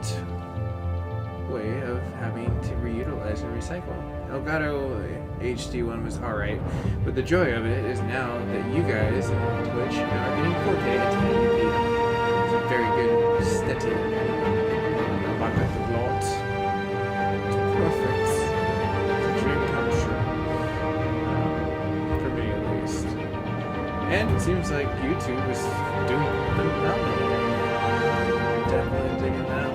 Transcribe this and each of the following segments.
smart way of having to reutilize and recycle. Elgato HD1 was alright, but the joy of it is now that you guys on Twitch are getting 4K at 1080p. It's a very good aesthetic. I like it a lot. It's perfect. It's a dream come true. For me at least. And it seems like YouTube is doing phenomenal. Definitely digging that.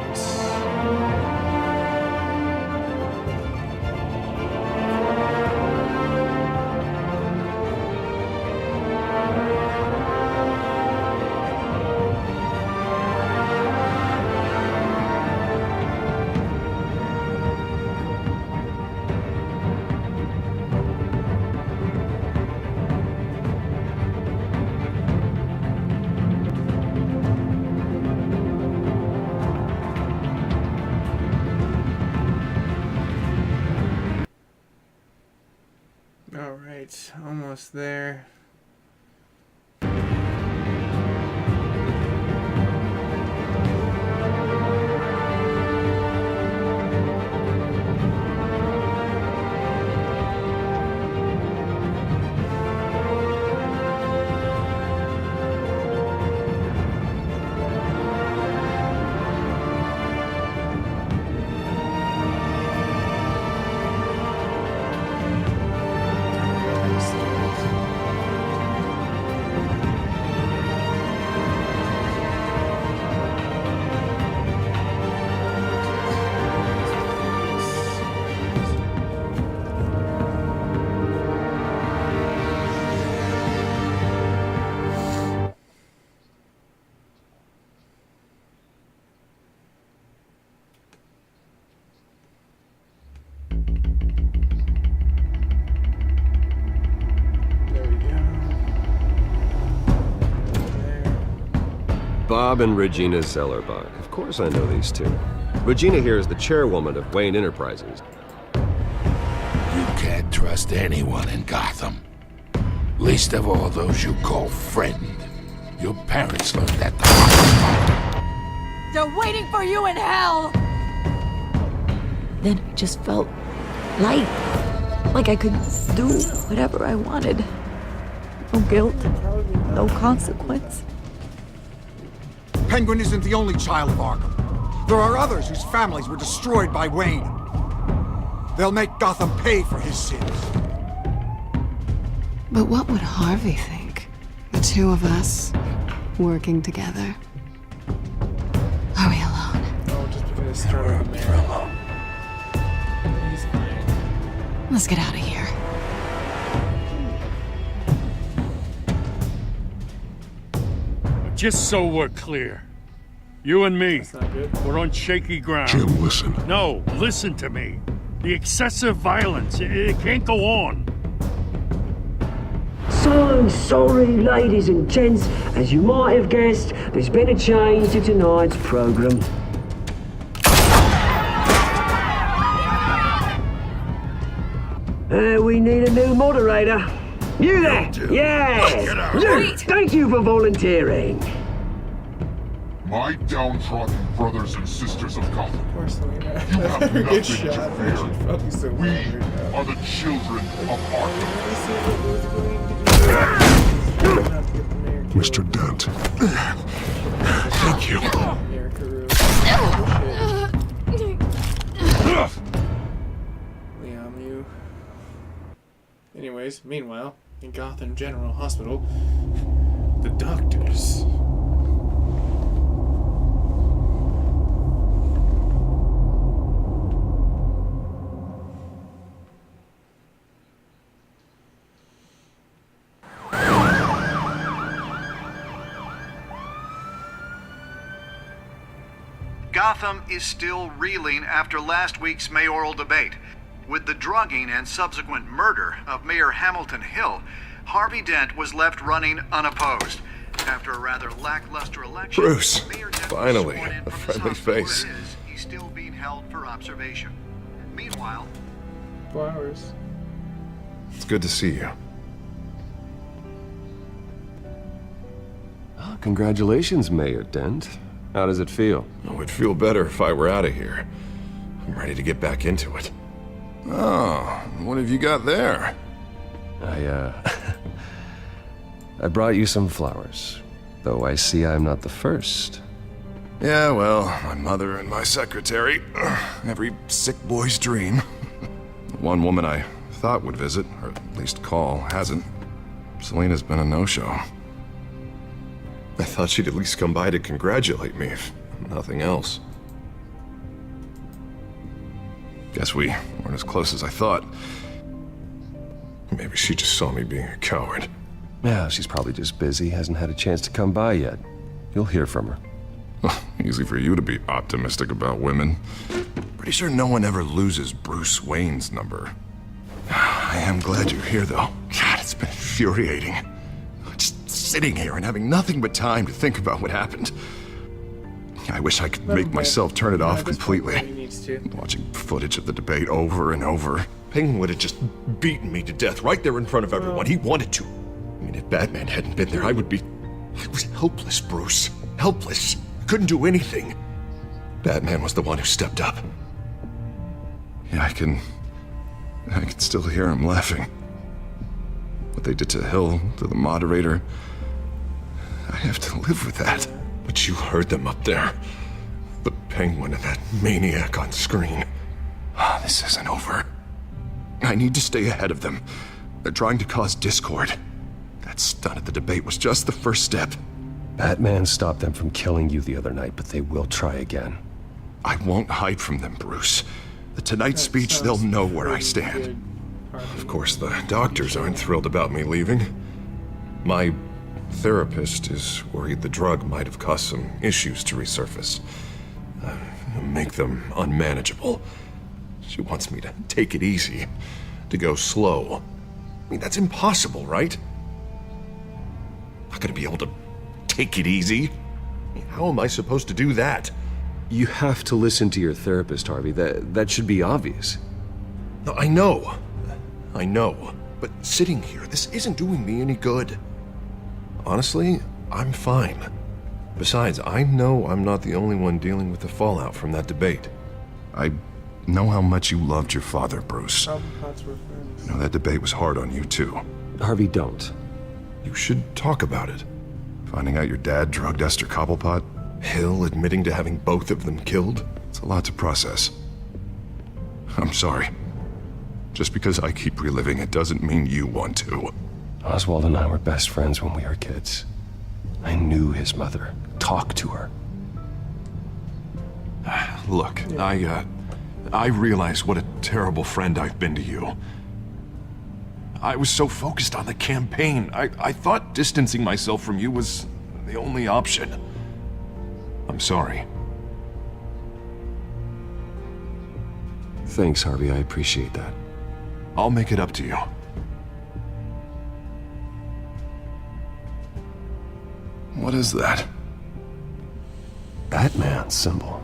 Alright, almost there. Bob and Regina Zellerbach. Of course I know these two. Regina here is the chairwoman of Wayne Enterprises. You can't trust anyone in Gotham. Least of all those you call friend. Your parents learned that the hard way. They're waiting for you in hell! Then I just felt light. Like I could do whatever I wanted. No guilt, no consequence. Penguin isn't the only child of Arkham. There are others whose families were destroyed by Wayne. They'll make Gotham pay for his sins. But what would Harvey think? The two of us, working together. Are we alone? Oh, just because it's started, man. He's fine. Let's get out of here. Just so we're clear, you and me, That's not good. we're on shaky ground. Jim, listen. No, listen to me. The excessive violence, it can't go on. So sorry, ladies and gents. As you might have guessed, there's been a change to tonight's program. We need a new moderator. You there? Yeah! Luke, thank you for volunteering. My downtrodden brothers and sisters of Gotham. Of course, Selena. You have Get nothing shot. to Man. She's probably so We weird now. are the children of Arkham. Mr. Dent. Thank you. Liam, you. Anyways, meanwhile, in Gotham General Hospital, the doctors. Gotham is still reeling after last week's mayoral debate. With the drugging and subsequent murder of Mayor Hamilton Hill, Harvey Dent was left running unopposed. After a rather lackluster election, Bruce, Mayor Dent was finally, sworn in a from his friendly hospital where face. it is. He's still being held for observation. Meanwhile, Flowers. It's good to see you. Oh, congratulations, Mayor Dent. How does it feel? I would feel better if I were out of here. I'm ready to get back into it. Oh, what have you got there? I brought you some flowers. Though I see I'm not the first. Yeah, well, my mother and my secretary. Every sick boy's dream. The one woman I thought would visit, or at least call, hasn't. Selena's been a no-show. I thought she'd at least come by to congratulate me, if nothing else. Guess we weren't as close as I thought. Maybe she just saw me being a coward. Yeah, she's probably just busy, hasn't had a chance to come by yet. You'll hear from her. Easy for you to be optimistic about women. Pretty sure no one ever loses Bruce Wayne's number. I am glad you're here, though. God, it's been infuriating. Just sitting here and having nothing but time to think about what happened. I wish I could make myself turn it off completely. Watching footage of the debate over and over. Penguin would have just beaten me to death right there in front of everyone. He wanted to. I mean, if Batman hadn't been there, I was helpless, Bruce. Helpless. Couldn't do anything. Batman was the one who stepped up. Yeah, I can still hear him laughing. What they did to Hill, to the moderator. I have to live with that. But you heard them up there. The Penguin and that maniac on screen. This isn't over. I need to stay ahead of them. They're trying to cause discord. That stunt at the debate was just the first step. Batman stopped them from killing you the other night, but they will try again. I won't hide from them, Bruce. The Tonight speech, they'll know where I stand. Of course, the doctors aren't thrilled about me leaving. My therapist is worried the drug might have caused some issues to resurface. Make them unmanageable. She wants me to take it easy, to go slow. I mean, that's impossible, right? Not gonna be able to take it easy. How am I supposed to do that? You have to listen to your therapist, Harvey. That should be obvious. No, I know. But sitting here, this isn't doing me any good. Honestly, I'm fine. Besides, I know I'm not the only one dealing with the fallout from that debate. I know how much you loved your father, Bruce. I know that debate was hard on you, too. Harvey, don't. You should talk about it. Finding out your dad drugged Esther Cobblepot, Hill admitting to having both of them killed. It's a lot to process. I'm sorry. Just because I keep reliving it doesn't mean you want to. Oswald and I were best friends when we were kids. I knew his mother. Talked to her. Look, I realize what a terrible friend I've been to you. I was so focused on the campaign. I thought distancing myself from you was the only option. I'm sorry. Thanks, Harvey. I appreciate that. I'll make it up to you. What is that? Batman symbol.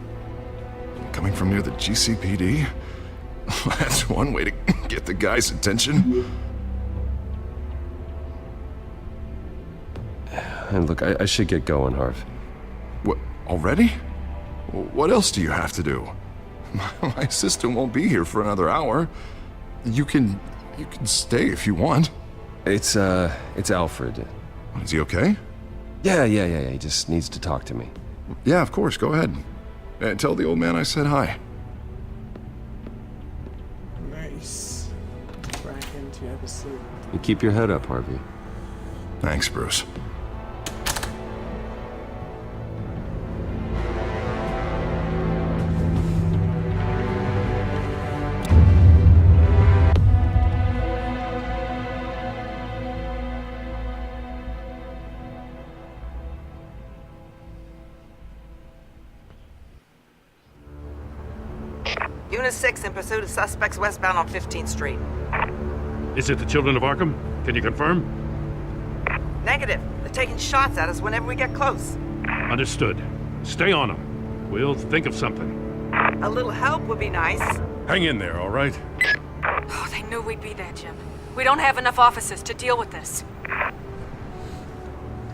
Coming from near the GCPD? That's one way to get the guy's attention. And look, I should get going, Harv. What, already? What else do you have to do? My assistant won't be here for another hour. You can stay if you want. It's Alfred. Is he okay? Yeah. He just needs to talk to me. Yeah, of course. Go ahead. And tell the old man I said hi. Nice. Back into episode. You keep your head up, Harvey. Thanks, Bruce. Unit 6 in pursuit of suspects westbound on 15th Street. Is it the Children of Arkham? Can you confirm? Negative. They're taking shots at us whenever we get close. Understood. Stay on them. We'll think of something. A little help would be nice. Hang in there, all right? Oh, they knew we'd be there, Jim. We don't have enough officers to deal with this.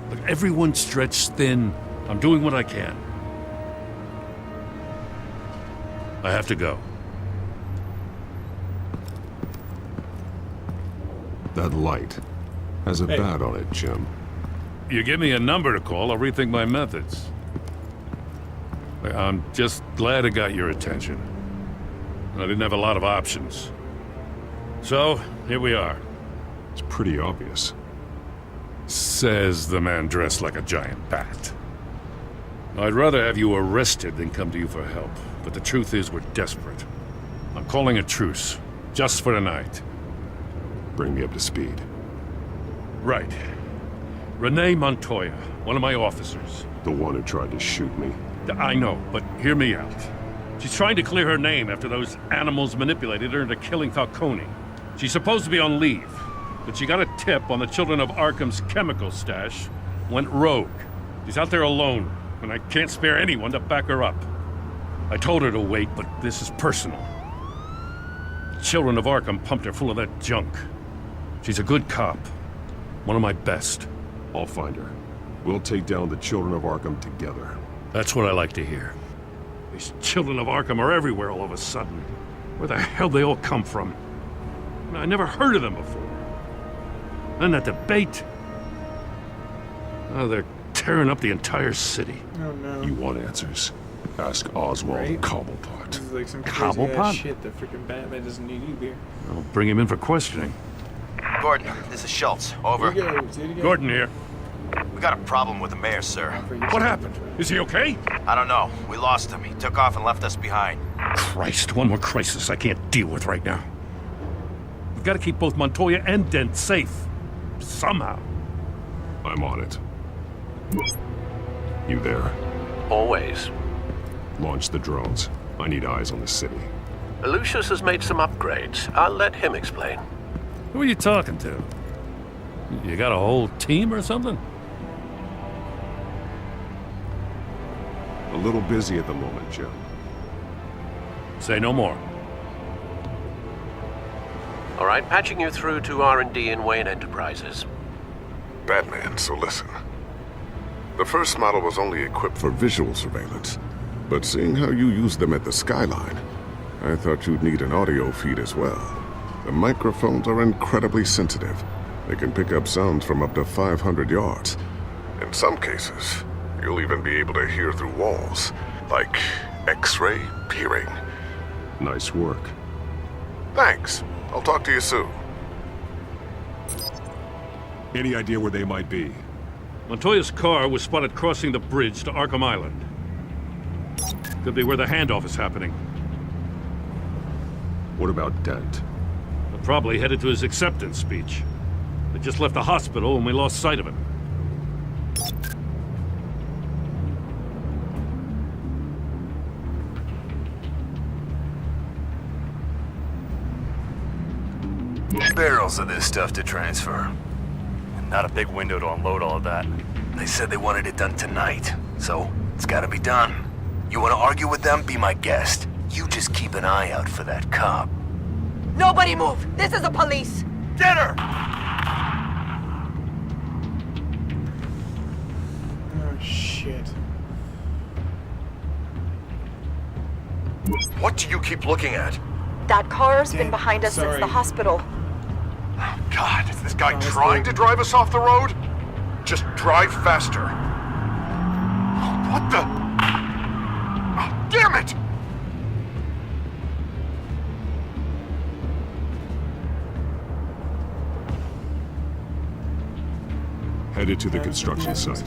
Look, everyone's stretched thin. I'm doing what I can. I have to go. That light has a Hey. bat on it, Jim. You give me a number to call, I'll rethink my methods. I'm just glad it got your attention. I didn't have a lot of options. So, here we are. It's pretty obvious. Says the man dressed like a giant bat. I'd rather have you arrested than come to you for help, but the truth is we're desperate. I'm calling a truce, just for tonight. Bring me up to speed. Right. Renee Montoya, one of my officers. The one who tried to shoot me. I know, but hear me out. She's trying to clear her name after those animals manipulated her into killing Falcone. She's supposed to be on leave, but she got a tip on the Children of Arkham's chemical stash, went rogue. She's out there alone, and I can't spare anyone to back her up. I told her to wait, but this is personal. Children of Arkham pumped her full of that junk. She's a good cop. One of my best. I'll find her. We'll take down the Children of Arkham together. That's what I like to hear. These Children of Arkham are everywhere all of a sudden. Where the hell they all come from? I never heard of them before. And that debate. Oh, they're tearing up the entire city. Oh no. You want answers? Ask Oswald Right? Cobblepot. This is like some crazy ass Cobblepot? shit that freaking Batman doesn't need either. I'll bring him in for questioning. Gordon, this is Schultz. Over. Here you go, do it again. Gordon here. We got a problem with the mayor, sir. What happened? Is he okay? I don't know. We lost him. He took off and left us behind. Christ, one more crisis I can't deal with right now. We've got to keep both Montoya and Dent safe. Somehow. I'm on it. You there? Always. Launch the drones. I need eyes on the city. Lucius has made some upgrades. I'll let him explain. Who are you talking to? You got a whole team or something? A little busy at the moment, Jim. Say no more. All right, patching you through to R&D in Wayne Enterprises. Batman, so listen. The first model was only equipped for visual surveillance, but seeing how you use them at the Skyline, I thought you'd need an audio feed as well. The microphones are incredibly sensitive. They can pick up sounds from up to 500 yards. In some cases, you'll even be able to hear through walls, like X-ray peering. Nice work. Thanks. I'll talk to you soon. Any idea where they might be? Montoya's car was spotted crossing the bridge to Arkham Island. Could be where the handoff is happening. What about Dent? They're probably headed to his acceptance speech. They just left the hospital and we lost sight of him. Barrels of this stuff to transfer. Not a big window to unload all of that. They said they wanted it done tonight, so it's gotta be done. You wanna argue with them? Be my guest. You just keep an eye out for that cop. Nobody move! This is the police! Get her! Oh shit. What do you keep looking at? That car's been behind us since the hospital. God, is this guy trying to drive us off the road? Just drive faster. What the? Oh, damn it! Headed to the construction site.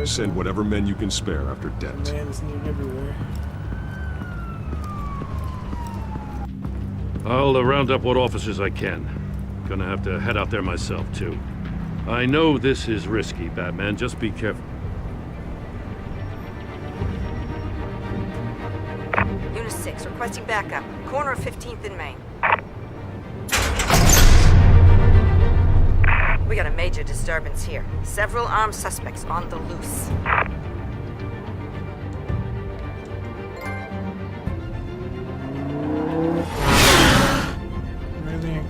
Send whatever men you can spare after Dent. Man is needed everywhere. I'll round up what officers I can. Gonna have to head out there myself, too. I know this is risky, Batman. Just be careful. Unit 6, requesting backup. Corner of 15th and Main. We got a major disturbance here. Several armed suspects on the loose. Really?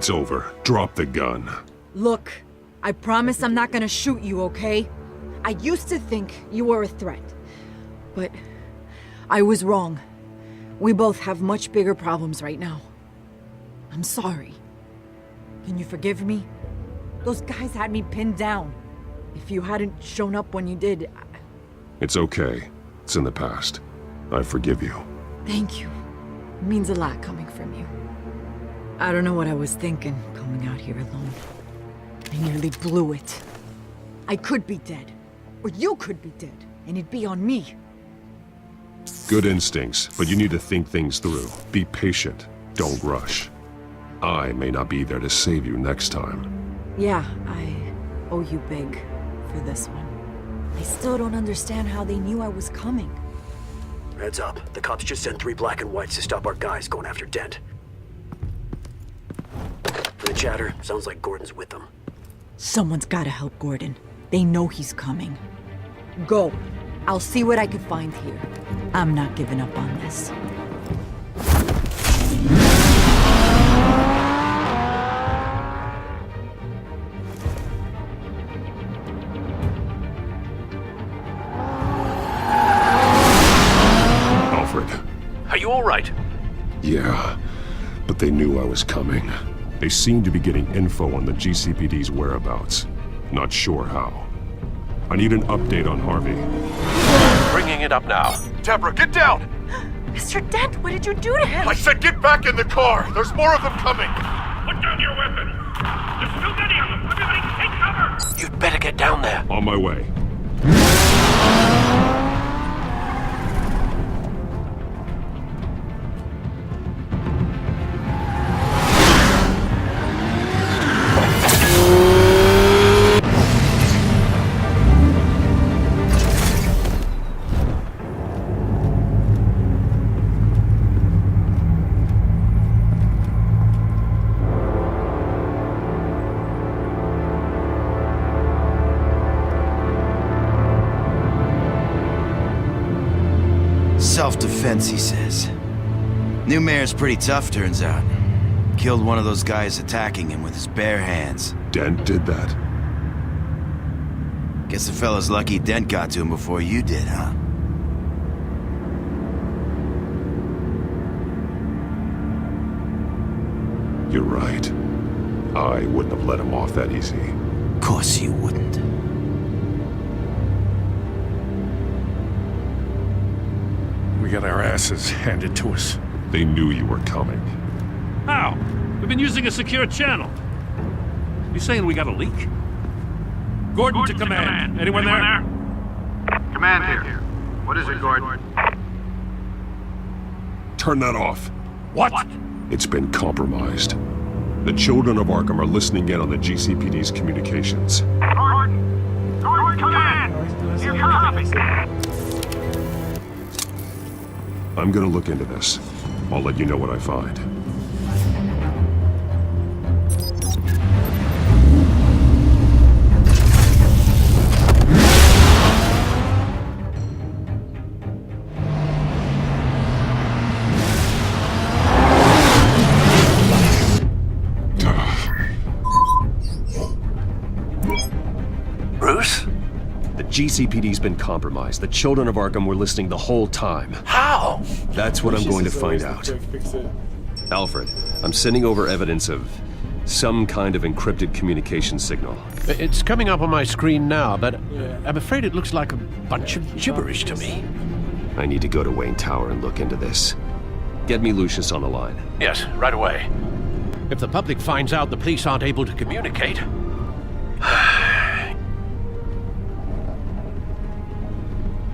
It's over. Drop the gun. Look, I promise I'm not gonna shoot you, okay? I used to think you were a threat. But I was wrong. We both have much bigger problems right now. I'm sorry. Can you forgive me? Those guys had me pinned down. If you hadn't shown up when you did... It's okay. It's in the past. I forgive you. Thank you. It means a lot coming from you. I don't know what I was thinking, coming out here alone. I nearly blew it. I could be dead. Or you could be dead, and it'd be on me. Good instincts, but you need to think things through. Be patient. Don't rush. I may not be there to save you next time. Yeah, I owe you big for this one. I still don't understand how they knew I was coming. Heads up. The cops just sent 3 black and whites to stop our guys going after Dent. From the chatter, sounds like Gordon's with them. Someone's gotta help Gordon. They know he's coming. Go. I'll see what I can find here. I'm not giving up on this. Alfred. Are you all right? Yeah, but they knew I was coming. They seem to be getting info on the GCPD's whereabouts. Not sure how. I need an update on Harvey. Bringing it up now. Deborah, get down! Mr. Dent, what did you do to him? I said get back in the car! There's more of them coming! Put down your weapon! There's too many of them! Everybody take cover! You'd better get down there. On my way. Self-defense, he says. New mayor's pretty tough, turns out. Killed one of those guys attacking him with his bare hands. Dent did that? Guess the fella's lucky Dent got to him before you did, huh? You're right. I wouldn't have let him off that easy. Of course you wouldn't. We got our asses handed to us. They knew you were coming. How? We've been using a secure channel. You saying we got a leak? Gordon to command. Anyone there? Command here. What is it, Gordon? Turn that off. What? It's been compromised. The children of Arkham are listening in on the GCPD's communications. Gordon! Gordon, command! Here comes! I'm gonna look into this. I'll let you know what I find. Bruce? The GCPD's been compromised. The children of Arkham were listening the whole time. How? That's what I'm going to find out. Alfred, I'm sending over evidence of some kind of encrypted communication signal. It's coming up on my screen now, but I'm afraid it looks like a bunch of gibberish to me. I need to go to Wayne Tower and look into this. Get me Lucius on the line. Yes, right away. If the public finds out the police aren't able to communicate...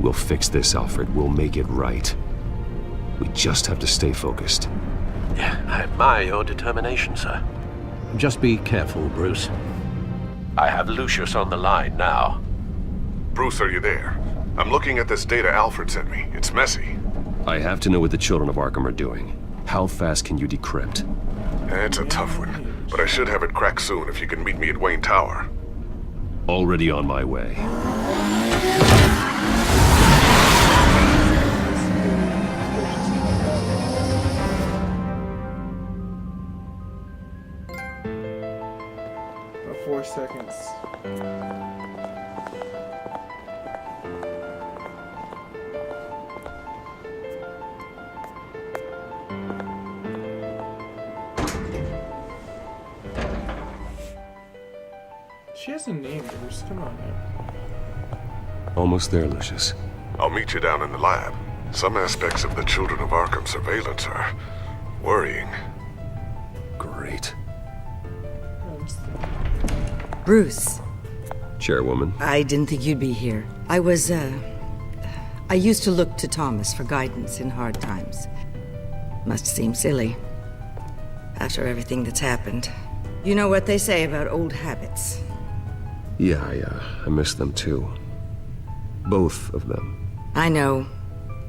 We'll fix this, Alfred. We'll make it right. We just have to stay focused. Yeah, I admire your determination, sir. Just be careful, Bruce. I have Lucius on the line now. Bruce, are you there? I'm looking at this data Alfred sent me. It's messy. I have to know what the children of Arkham are doing. How fast can you decrypt? It's a tough one, but I should have it cracked soon if you can meet me at Wayne Tower. Already on my way. seconds. She has a name, Bruce. Come on now. Almost there, Lucius. I'll meet you down in the lab. Some aspects of the Children of Arkham surveillance are worrying. Great. Bruce. Chairwoman. I didn't think you'd be here. I used to look to Thomas for guidance in hard times. Must seem silly. After everything that's happened. You know what they say about old habits. Yeah, I miss them too. Both of them. I know.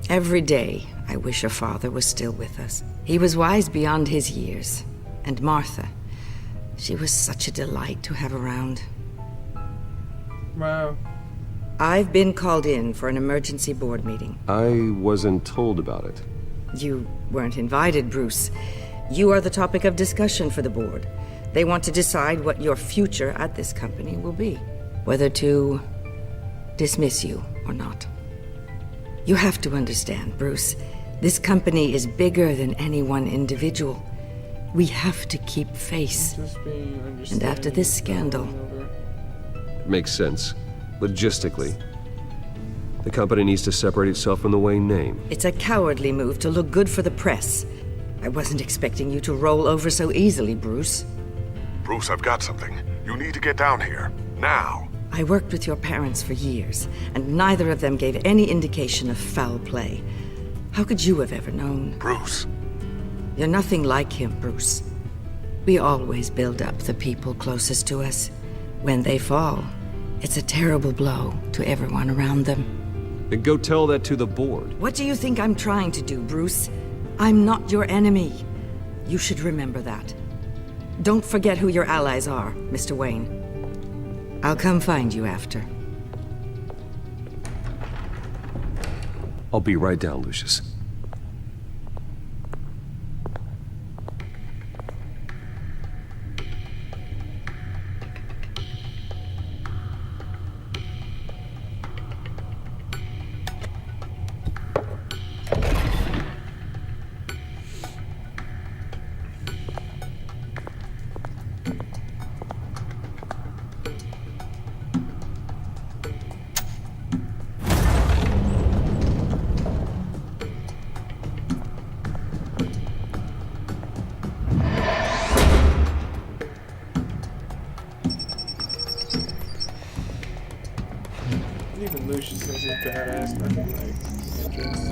Every day, I wish your father was still with us. He was wise beyond his years. And Martha, she was such a delight to have around. Wow. I've been called in for an emergency board meeting. I wasn't told about it. You weren't invited, Bruce. You are the topic of discussion for the board. They want to decide what your future at this company will be. Whether to dismiss you or not. You have to understand, Bruce. This company is bigger than any one individual. We have to keep face. And after this scandal... Makes sense. Logistically. The company needs to separate itself from the Wayne name. It's a cowardly move to look good for the press. I wasn't expecting you to roll over so easily, Bruce. Bruce, I've got something. You need to get down here. Now. I worked with your parents for years, and neither of them gave any indication of foul play. How could you have ever known? Bruce. You're nothing like him, Bruce. We always build up the people closest to us. When they fall, it's a terrible blow to everyone around them. Then go tell that to the board. What do you think I'm trying to do, Bruce? I'm not your enemy. You should remember that. Don't forget who your allies are, Mr. Wayne. I'll come find you after. I'll be right down, Lucius. Even Lucius has his badass fucking like entrance.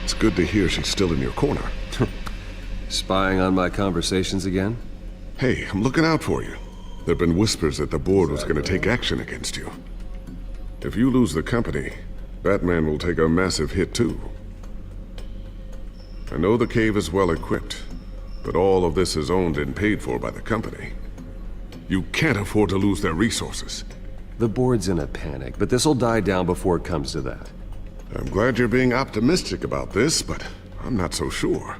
It's good to hear she's still in your corner. Spying on my conversations again? Hey, I'm looking out for you. There've been whispers that the board was going to take action against you. If you lose the company, Batman will take a massive hit too. I know the cave is well equipped, but all of this is owned and paid for by the company. You can't afford to lose their resources. The board's in a panic, but this'll die down before it comes to that. I'm glad you're being optimistic about this, but I'm not so sure.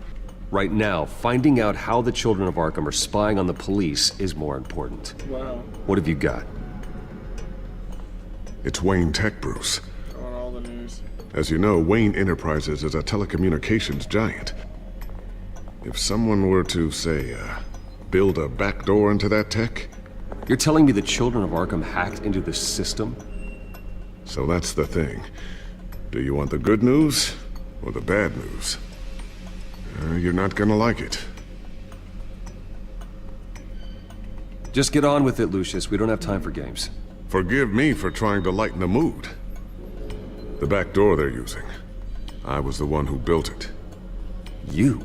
Right now, finding out how the Children of Arkham are spying on the police is more important. Wow. What have you got? It's Wayne Tech, Bruce. On all the news. As you know, Wayne Enterprises is a telecommunications giant. If someone were to, say, build a backdoor into that tech... You're telling me the Children of Arkham hacked into the system? So that's the thing. Do you want the good news or the bad news? You're not gonna like it. Just get on with it, Lucius. We don't have time for games. Forgive me for trying to lighten the mood. The back door they're using. I was the one who built it. You?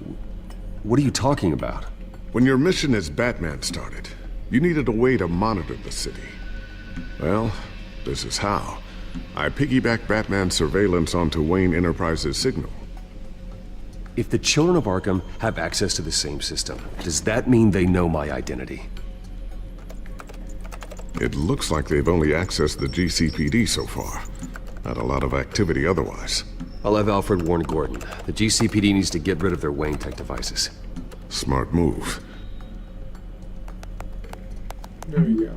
What are you talking about? When your mission as Batman started, you needed a way to monitor the city. Well, this is how. I piggybacked Batman's surveillance onto Wayne Enterprises' signal. If the children of Arkham have access to the same system, does that mean they know my identity? It looks like they've only accessed the GCPD so far. Not a lot of activity otherwise. I'll have Alfred warn Gordon. The GCPD needs to get rid of their Wayne Tech devices. Smart move. There we go.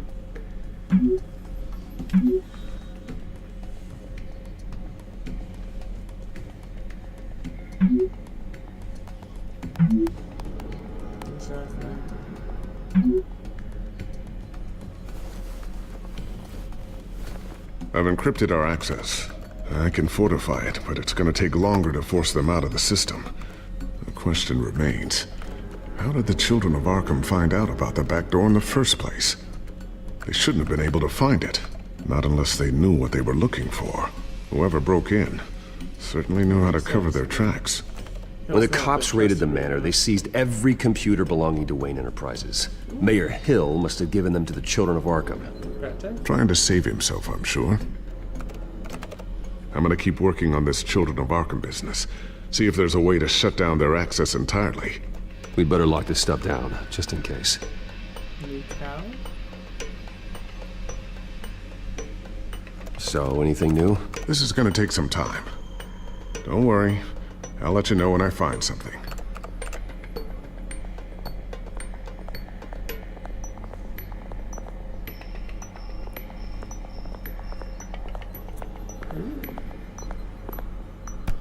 Exactly. I've encrypted our access. I can fortify it, but it's gonna take longer to force them out of the system. The question remains, how did the children of Arkham find out about the back door in the first place? They shouldn't have been able to find it, not unless they knew what they were looking for. Whoever broke in certainly knew how to cover their tracks. When the cops raided the manor, they seized every computer belonging to Wayne Enterprises. Mayor Hill must have given them to the children of Arkham. Trying to save himself, I'm sure. I'm gonna keep working on this Children of Arkham business. See if there's a way to shut down their access entirely. We'd better lock this stuff down, just in case. So, anything new? This is gonna take some time. Don't worry. I'll let you know when I find something.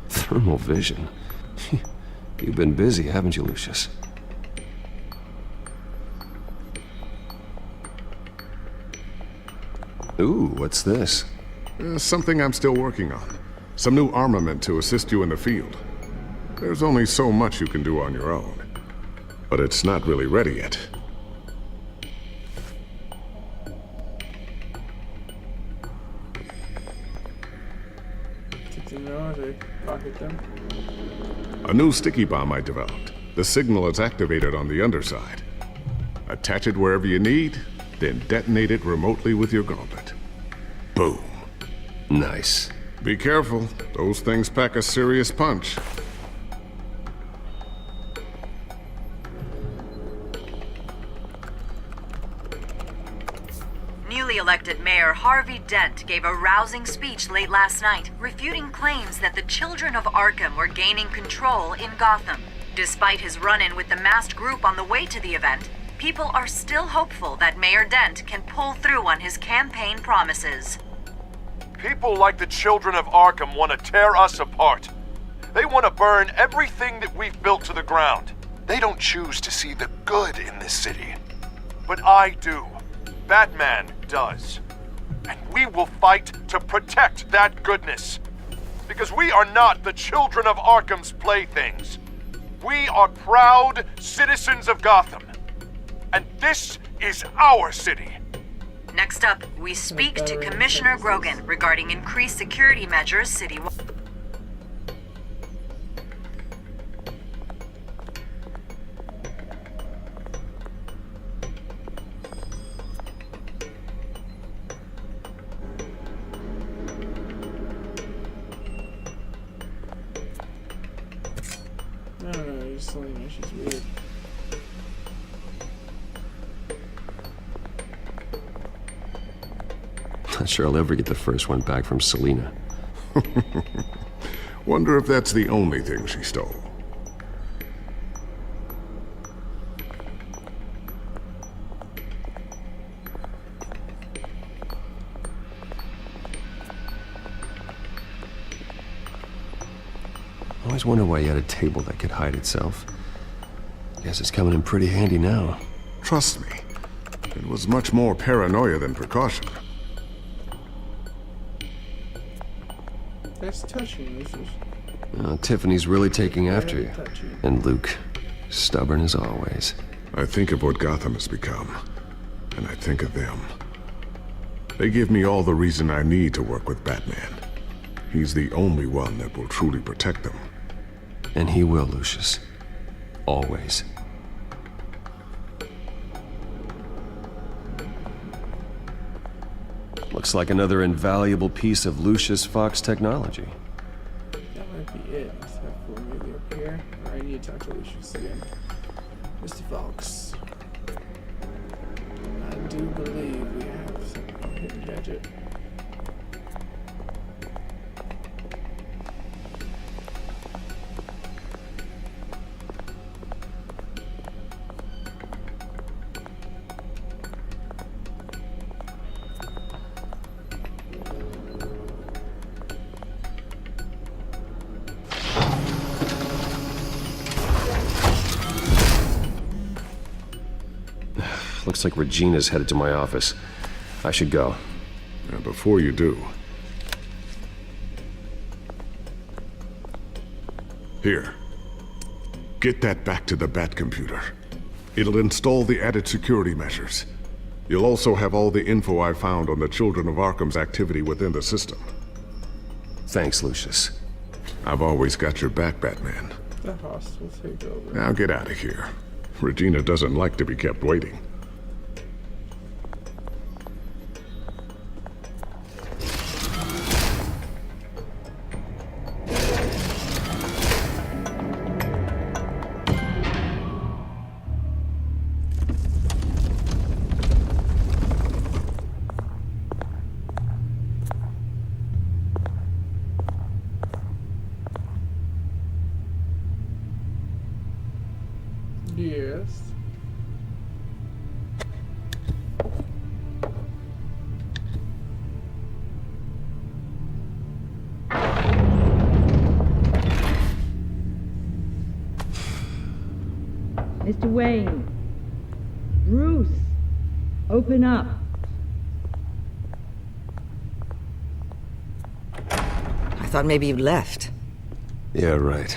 Thermal vision. You've been busy, haven't you, Lucius? Ooh, what's this? Something I'm still working on. Some new armament to assist you in the field. There's only so much you can do on your own. But it's not really ready yet. Good to know to pocket them. A new sticky bomb I developed. The signal is activated on the underside. Attach it wherever you need, then detonate it remotely with your gauntlet. Boom. Nice. Be careful. Those things pack a serious punch. Newly elected Mayor Harvey Dent gave a rousing speech late last night, refuting claims that the children of Arkham were gaining control in Gotham. Despite his run-in with the masked group on the way to the event, people are still hopeful that Mayor Dent can pull through on his campaign promises. People like the children of Arkham want to tear us apart. They want to burn everything that we've built to the ground. They don't choose to see the good in this city. But I do. Batman does. And we will fight to protect that goodness. Because we are not the children of Arkham's playthings. We are proud citizens of Gotham. And this is our city. Next up, we speak to Commissioner Grogan regarding increased security measures citywide. No, Selena, she's weird. Not sure I'll ever get the first one back from Selena. Wonder if that's the only thing she stole. I always wonder why you had a table that could hide itself. Guess it's coming in pretty handy now. Trust me, it was much more paranoia than precaution. That's touching, Lucius. Tiffany's really taking after you. And Luke, stubborn as always. I think of what Gotham has become, and I think of them. They give me all the reason I need to work with Batman. He's the only one that will truly protect them. And he will, Lucius. Always. Looks like another invaluable piece of Lucius Fox technology. That might be it. Except for maybe up here. Right need to talk to Lucius again. Mr. Fox. I do believe we have some hidden gadget. Looks like Regina's headed to my office. I should go. And before you do... Here. Get that back to the Bat computer. It'll install the added security measures. You'll also have all the info I found on the Children of Arkham's activity within the system. Thanks, Lucius. I've always got your back, Batman. The hostile takeover. Now get out of here. Regina doesn't like to be kept waiting. Yes. Mr. Wayne. Bruce. Open up. I thought maybe you'd left. Yeah, right.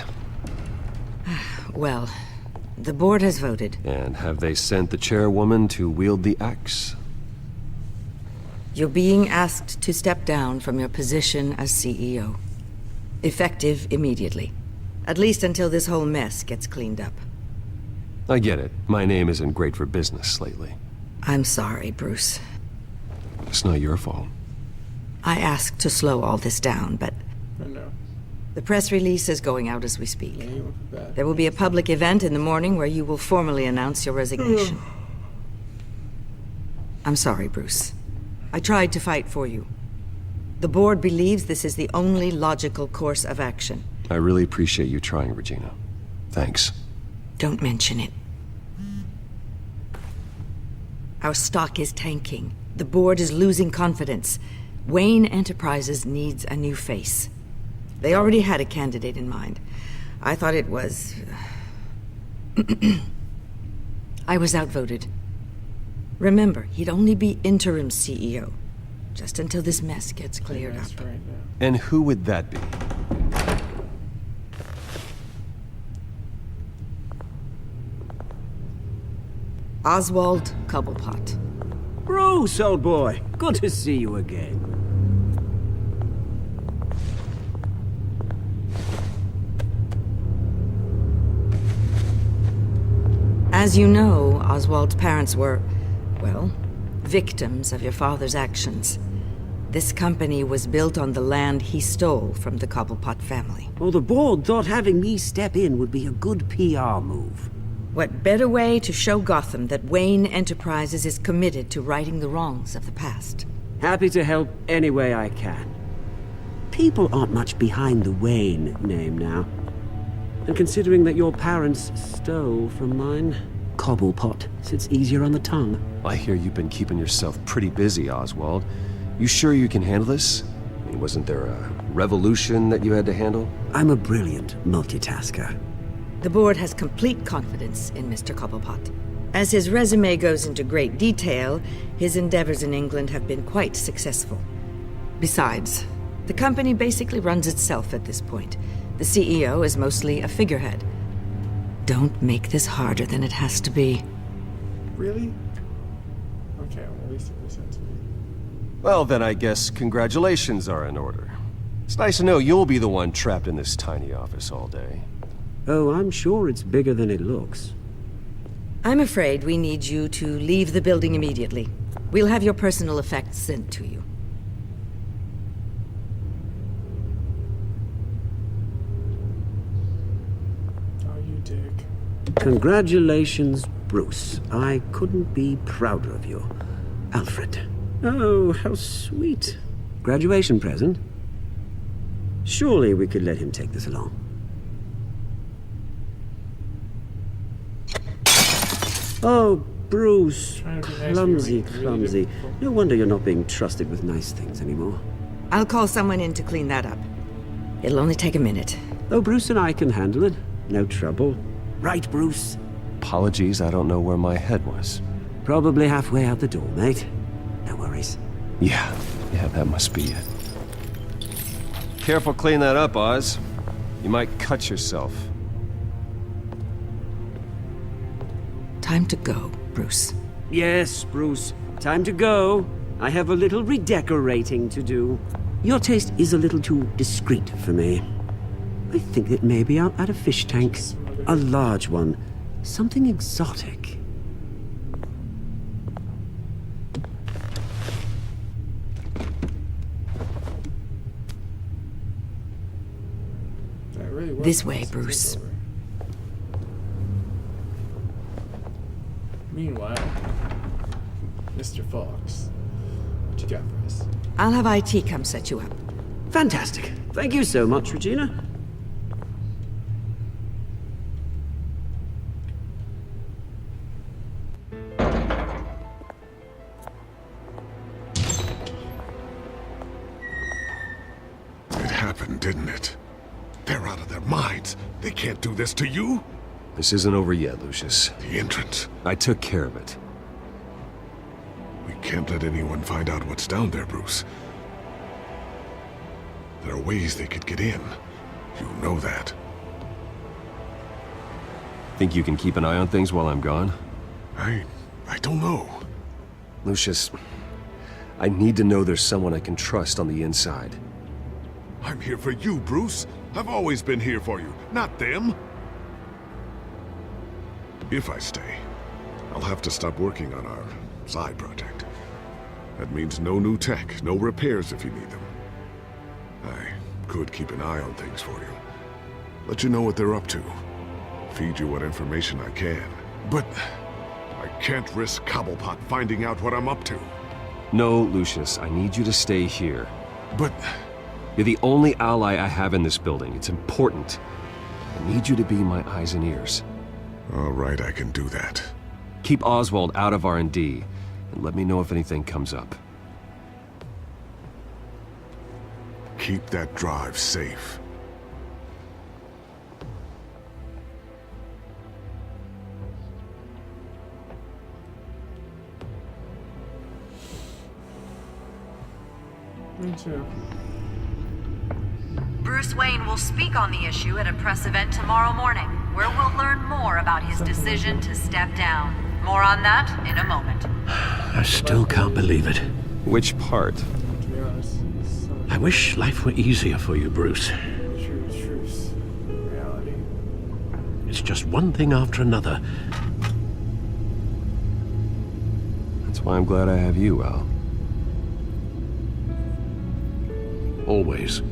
Well, the board has voted. And have they sent the chairwoman to wield the axe? You're being asked to step down from your position as CEO. Effective immediately. At least until this whole mess gets cleaned up. I get it. My name isn't great for business lately. I'm sorry, Bruce. It's not your fault. I asked to slow all this down, but... I know. The press release is going out as we speak. There will be a public event in the morning where you will formally announce your resignation. I'm sorry, Bruce. I tried to fight for you. The board believes this is the only logical course of action. I really appreciate you trying, Regina. Thanks. Don't mention it. Our stock is tanking. The board is losing confidence. Wayne Enterprises needs a new face. They already had a candidate in mind. I thought it was... I was outvoted. Remember, he'd only be interim CEO. Just until this mess gets cleared up. Right now. And who would that be? Oswald Cobblepot. Bruce, old boy. Good to see you again. As you know, Oswald's parents were, well, victims of your father's actions. This company was built on the land he stole from the Cobblepot family. Well, the board thought having me step in would be a good PR move. What better way to show Gotham that Wayne Enterprises is committed to righting the wrongs of the past? Happy to help any way I can. People aren't much behind the Wayne name now. And considering that your parents stole from mine, Cobblepot sits easier on the tongue. I hear you've been keeping yourself pretty busy, Oswald. You sure you can handle this? I mean, wasn't there a revolution that you had to handle? I'm a brilliant multitasker. The board has complete confidence in Mr. Cobblepot. As his resume goes into great detail, his endeavors in England have been quite successful. Besides, the company basically runs itself at this point. The CEO is mostly a figurehead. Don't make this harder than it has to be. Really? Okay, well, at least it was sent to me. Well, then I guess congratulations are in order. It's nice to know you'll be the one trapped in this tiny office all day. Oh, I'm sure it's bigger than it looks. I'm afraid we need you to leave the building immediately. We'll have your personal effects sent to you. Oh, you did Congratulations, Bruce. I couldn't be prouder of you. Alfred. Oh, how sweet. Graduation present? Surely we could let him take this along. Oh, Bruce. Clumsy, clumsy. No wonder you're not being trusted with nice things anymore. I'll call someone in to clean that up. It'll only take a minute. Oh, Bruce and I can handle it. No trouble. Right, Bruce? Apologies, I don't know where my head was. Probably halfway out the door, mate. No worries. Yeah, that must be it. Careful clean that up, Oz. You might cut yourself. Time to go, Bruce. Yes, Bruce. Time to go. I have a little redecorating to do. Your taste is a little too discreet for me. I think that maybe I'll add a fish tank. A large one. Something exotic. This way, Bruce. Meanwhile, Mr. Fox, what you got for us? I'll have IT come set you up. Fantastic. Thank you so much, Regina. It happened, didn't it? They're out of their minds. They can't do this to you. This isn't over yet, Lucius. The entrance. I took care of it. We can't let anyone find out what's down there, Bruce. There are ways they could get in. You know that. Think you can keep an eye on things while I'm gone? I don't know. Lucius, I need to know there's someone I can trust on the inside. I'm here for you, Bruce. I've always been here for you, not them. If I stay, I'll have to stop working on our side project. That means no new tech, no repairs if you need them. I could keep an eye on things for you. Let you know what they're up to. Feed you what information I can. But I can't risk Cobblepot finding out what I'm up to. No, Lucius, I need you to stay here. But... You're the only ally I have in this building. It's important. I need you to be my eyes and ears. All right, I can do that. Keep Oswald out of R&D, and let me know if anything comes up. Keep that drive safe. Me too. Bruce Wayne will speak on the issue at a press event tomorrow morning, where we'll learn more about his decision to step down. More on that in a moment. I still can't believe it. Which part? To be honest, I wish life were easier for you, Bruce. truth, reality. It's just one thing after another. That's why I'm glad I have you, Al. Always.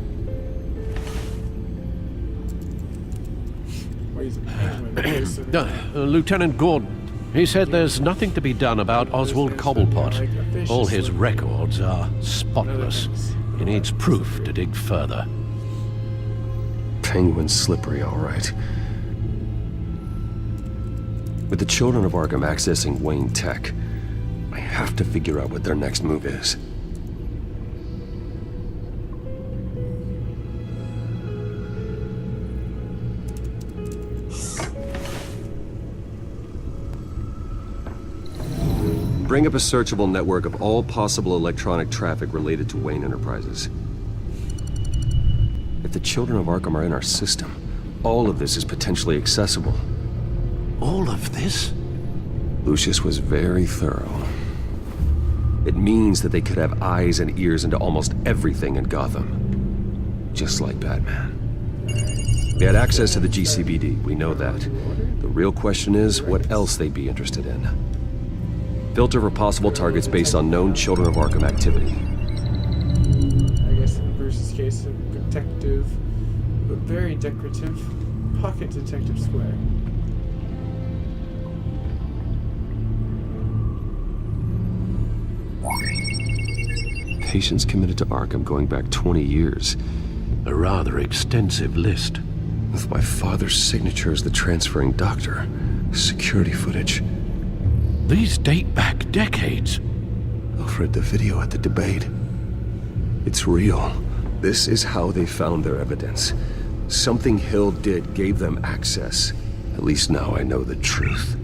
Lieutenant Gordon, he said there's nothing to be done about Oswald Cobblepot. All his records are spotless. He needs proof to dig further. Penguin's slippery, all right. With the children of Arkham accessing Wayne Tech, I have to figure out what their next move is. Bring up a searchable network of all possible electronic traffic related to Wayne Enterprises. If the children of Arkham are in our system, all of this is potentially accessible. All of this? Lucius was very thorough. It means that they could have eyes and ears into almost everything in Gotham. Just like Batman. They had access to the GCPD, we know that. The real question is, what else they'd be interested in. Filter for possible targets based on known Children of Arkham activity. I guess in Bruce's case, a detective, but very decorative, pocket detective square. Patients committed to Arkham going back 20 years. A rather extensive list. With my father's signature as the transferring doctor. Security footage. These date back decades. Alfred, the video at the debate. It's real. This is how they found their evidence. Something Hill did gave them access. At least now I know the truth.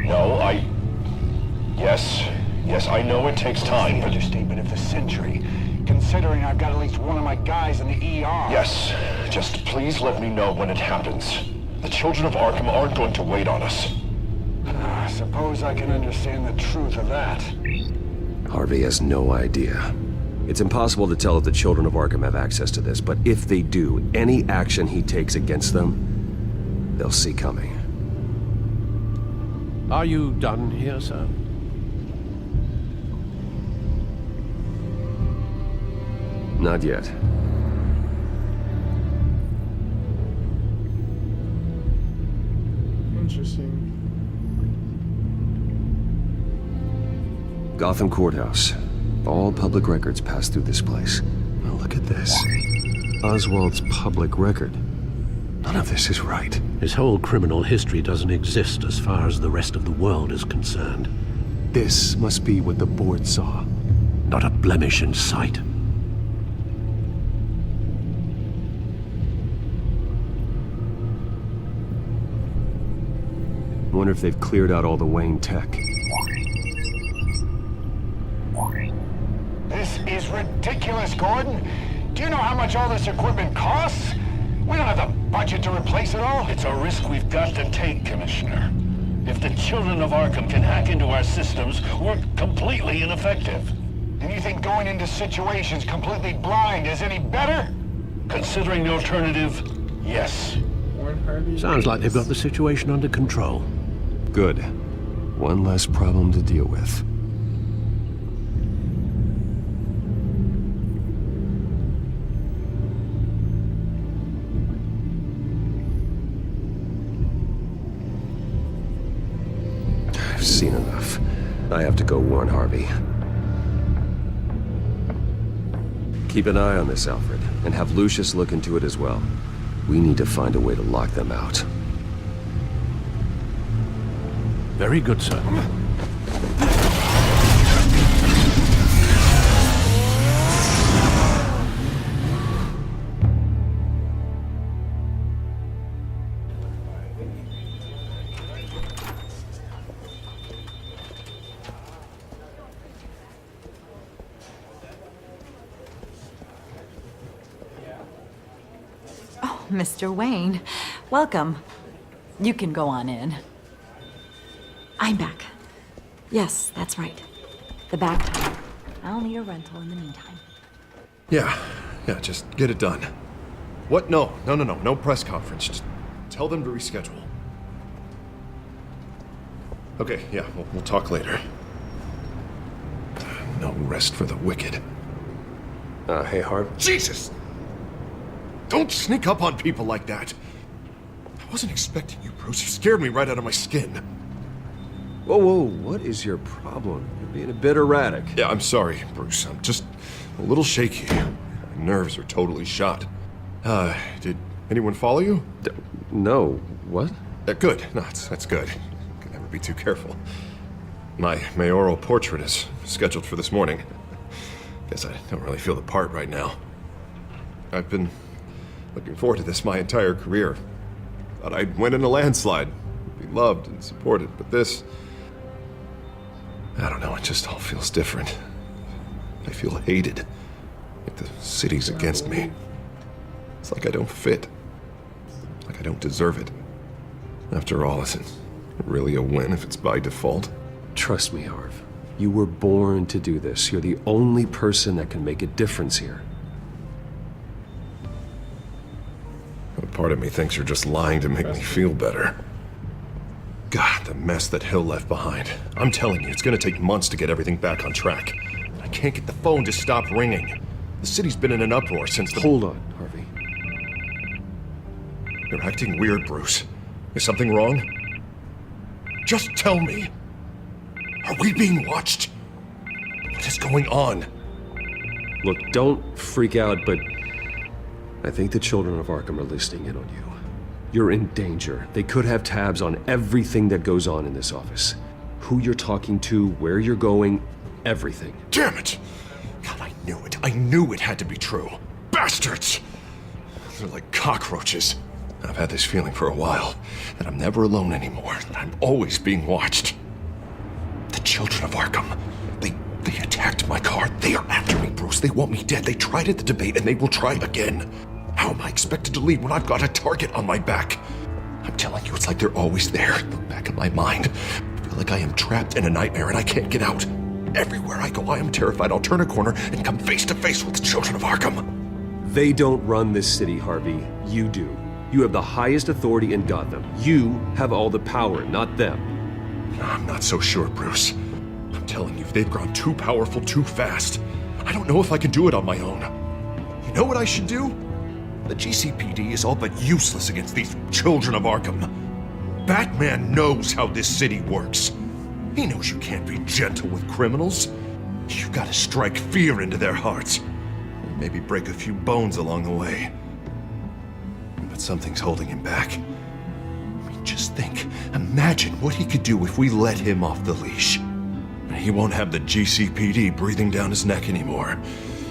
No, Yes, I know it takes time, but... Understatement of the century, considering I've got at least one of my guys in the ER. Yes, just please let me know when it happens. The children of Arkham aren't going to wait on us. I suppose I can understand the truth of that. Harvey has no idea. It's impossible to tell if the children of Arkham have access to this, but if they do, any action he takes against them, they'll see coming. Are you done here, sir? Not yet. Interesting. Gotham Courthouse. All public records pass through this place. Now look at this. Oswald's public record. None of this is right. His whole criminal history doesn't exist as far as the rest of the world is concerned. This must be what the board saw. Not a blemish in sight. Wonder if they've cleared out all the Wayne tech. This is ridiculous, Gordon. Do you know how much all this equipment costs? We don't have the budget to replace it all. It's a risk we've got to take, Commissioner. If the children of Arkham can hack into our systems, we're completely ineffective. And you think going into situations completely blind is any better? Considering the alternative, yes. Sounds like they've got the situation under control. Good. One less problem to deal with. I've seen enough. I have to go warn Harvey. Keep an eye on this, Alfred, and have Lucius look into it as well. We need to find a way to lock them out. Very good, sir. Oh, Mr. Wayne, welcome. You can go on in. I'm back. Yes, that's right. The back tire. I'll need a rental in the meantime. Yeah, just get it done. What? No, no press conference. Just tell them to reschedule. Okay, yeah, we'll talk later. No rest for the wicked. Hey, Harv. Jesus! Don't sneak up on people like that. I wasn't expecting you, Bruce. You scared me right out of my skin. Whoa, what is your problem? You're being a bit erratic. Yeah, I'm sorry, Bruce. I'm just a little shaky. My nerves are totally shot. Did anyone follow you? No. What? Good. No, that's good. Can never be too careful. My mayoral portrait is scheduled for this morning. Guess I don't really feel the part right now. I've been looking forward to this my entire career. Thought I'd win in a landslide, be loved and supported, but this... I don't know, it just all feels different. I feel hated. Like the city's against me. It's like I don't fit. Like I don't deserve it. After all, is it really a win if it's by default? Trust me, Harv. You were born to do this. You're the only person that can make a difference here. But part of me thinks you're just lying to make me feel better. God, the mess that Hill left behind. I'm telling you, it's gonna take months to get everything back on track. I can't get the phone to stop ringing. The city's been in an uproar since the... Hold on, Harvey. You're acting weird, Bruce. Is something wrong? Just tell me. Are we being watched? What is going on? Look, don't freak out, but I think the children of Arkham are listening in on you. You're in danger. They could have tabs on everything that goes on in this office. Who you're talking to, where you're going, everything. Damn it! God, I knew it. I knew it had to be true. Bastards! They're like cockroaches. I've had this feeling for a while, that I'm never alone anymore, that I'm always being watched. The children of Arkham, they attacked my car. They are after me, Bruce. They want me dead. They tried at the debate, and they will try again. How am I expected to leave when I've got a target on my back? I'm telling you, it's like they're always there, in the back of my mind. I feel like I am trapped in a nightmare and I can't get out. Everywhere I go, I am terrified I'll turn a corner and come face to face with the children of Arkham. They don't run this city, Harvey. You do. You have the highest authority in Gotham. You have all the power, not them. I'm not so sure, Bruce. I'm telling you, they've grown too powerful too fast. I don't know if I can do it on my own. You know what I should do? The GCPD is all but useless against these children of Arkham. Batman knows how this city works. He knows you can't be gentle with criminals. You've got to strike fear into their hearts. Maybe break a few bones along the way. But something's holding him back. I mean, just think. Imagine what he could do if we let him off the leash. He won't have the GCPD breathing down his neck anymore.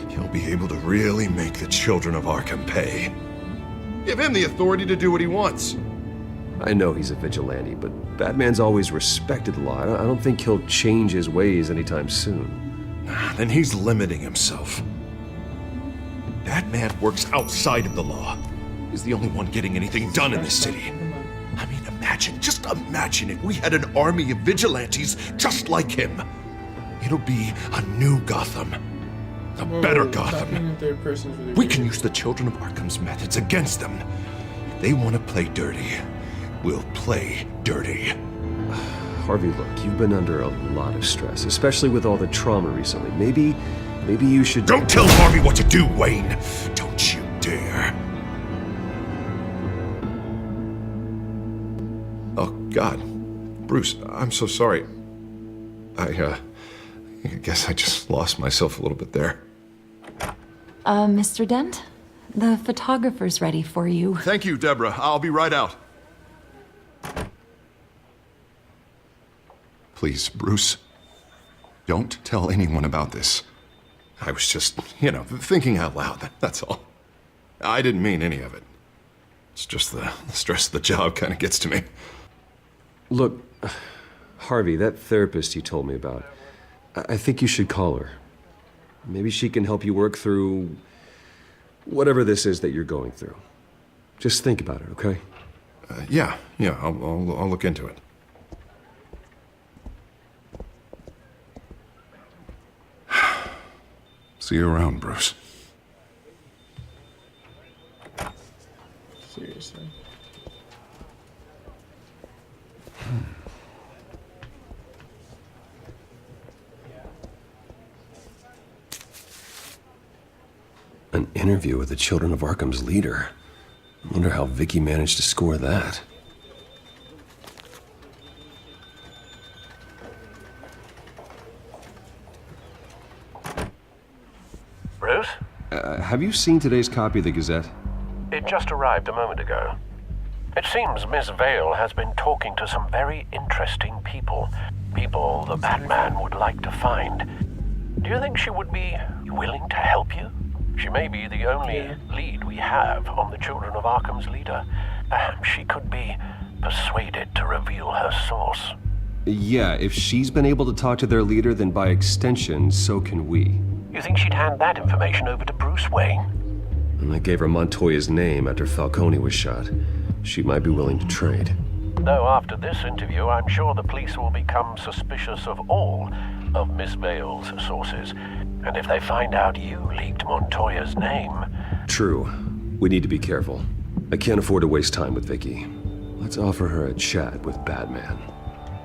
He'll be able to really make the children of Arkham pay. Give him the authority to do what he wants. I know he's a vigilante, but Batman's always respected the law. I don't think he'll change his ways anytime soon. Then he's limiting himself. Batman works outside of the law. He's the only one getting anything done in this city. I mean, just imagine if we had an army of vigilantes just like him. It'll be a new Gotham. A better Gotham. We can use the children of Arkham's methods against them. If they want to play dirty, we'll play dirty. Harvey, look, you've been under a lot of stress, especially with all the trauma recently. Maybe you should... Don't tell Harvey what to do, Wayne! Don't you dare! Oh, God. Bruce, I'm so sorry. I guess I just lost myself a little bit there. Mr. Dent? The photographer's ready for you. Thank you, Deborah. I'll be right out. Please, Bruce, don't tell anyone about this. I was just, thinking out loud, that's all. I didn't mean any of it. It's just the stress of the job kind of gets to me. Look, Harvey, that therapist you told me about, I think you should call her. Maybe she can help you work through whatever this is that you're going through. Just think about it, okay? Yeah, I'll look into it. See you around, Bruce. Seriously. An interview with the Children of Arkham's leader. I wonder how Vicky managed to score that. Bruce? Have you seen today's copy of the Gazette? It just arrived a moment ago. It seems Miss Vale has been talking to some very interesting people. People the Batman would like to find. Do you think she would be willing to help you? She may be the only lead we have on the Children of Arkham's leader. Perhaps she could be persuaded to reveal her source. Yeah, if she's been able to talk to their leader, then by extension, so can we. You think she'd hand that information over to Bruce Wayne? And I gave her Montoya's name after Falcone was shot. She might be willing to trade. Though after this interview, I'm sure the police will become suspicious of all of Miss Vale's sources. And if they find out you leaked Montoya's name... True. We need to be careful. I can't afford to waste time with Vicky. Let's offer her a chat with Batman.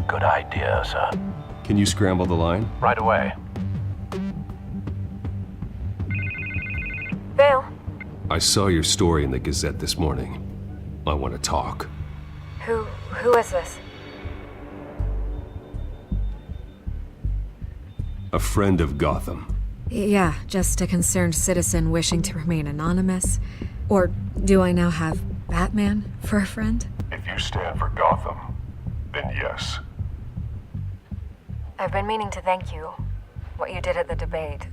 Good idea, sir. Can you scramble the line? Right away. Vale. I saw your story in the Gazette this morning. I want to talk. Who is this? A friend of Gotham. Yeah, just a concerned citizen wishing to remain anonymous. Or do I now have Batman for a friend? If you stand for Gotham, then yes. I've been meaning to thank you. What you did at the debate.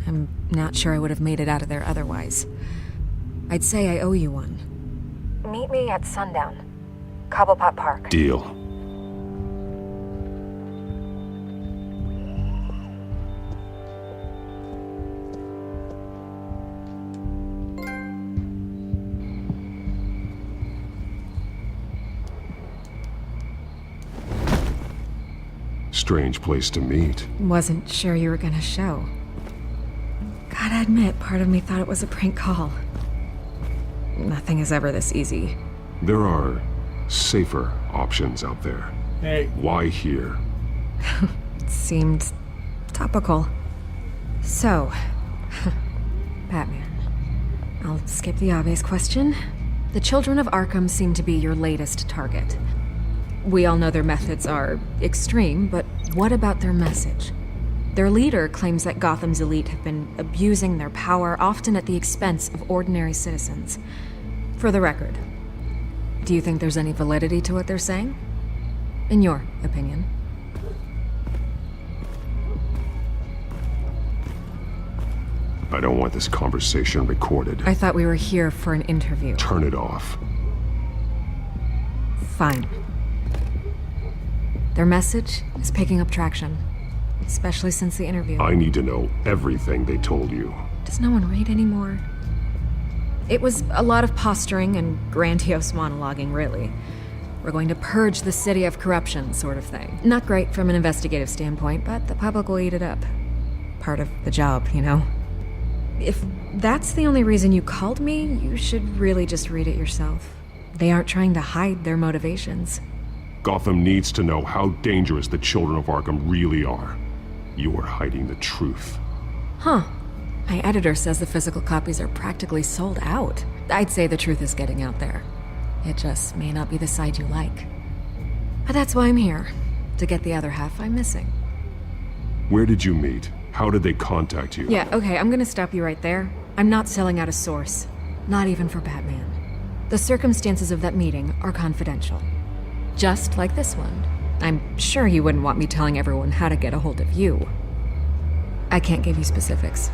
I'm not sure I would have made it out of there otherwise. I'd say I owe you one. Meet me at sundown. Cobblepot Park. Deal. Strange place to meet. Wasn't sure you were gonna show. Gotta admit, part of me thought it was a prank call. Nothing is ever this easy. There are safer options out there. Hey. Why here? Seemed topical. So, Batman. I'll skip the obvious question. The children of Arkham seem to be your latest target. We all know their methods are extreme, but what about their message? Their leader claims that Gotham's elite have been abusing their power, often at the expense of ordinary citizens. For the record, do you think there's any validity to what they're saying? In your opinion? I don't want this conversation recorded. I thought we were here for an interview. Turn it off. Fine. Their message is picking up traction, especially since the interview. I need to know everything they told you. Does no one read anymore? It was a lot of posturing and grandiose monologuing, really. We're going to purge the city of corruption, sort of thing. Not great from an investigative standpoint, but the public will eat it up. Part of the job, you know? If that's the only reason you called me, you should really just read it yourself. They aren't trying to hide their motivations. Gotham needs to know how dangerous the children of Arkham really are. You are hiding the truth. Huh. My editor says the physical copies are practically sold out. I'd say the truth is getting out there. It just may not be the side you like. But that's why I'm here. To get the other half I'm missing. Where did you meet? How did they contact you? Yeah, okay, I'm gonna stop you right there. I'm not selling out a source. Not even for Batman. The circumstances of that meeting are confidential. Just like this one. I'm sure you wouldn't want me telling everyone how to get a hold of you. I can't give you specifics.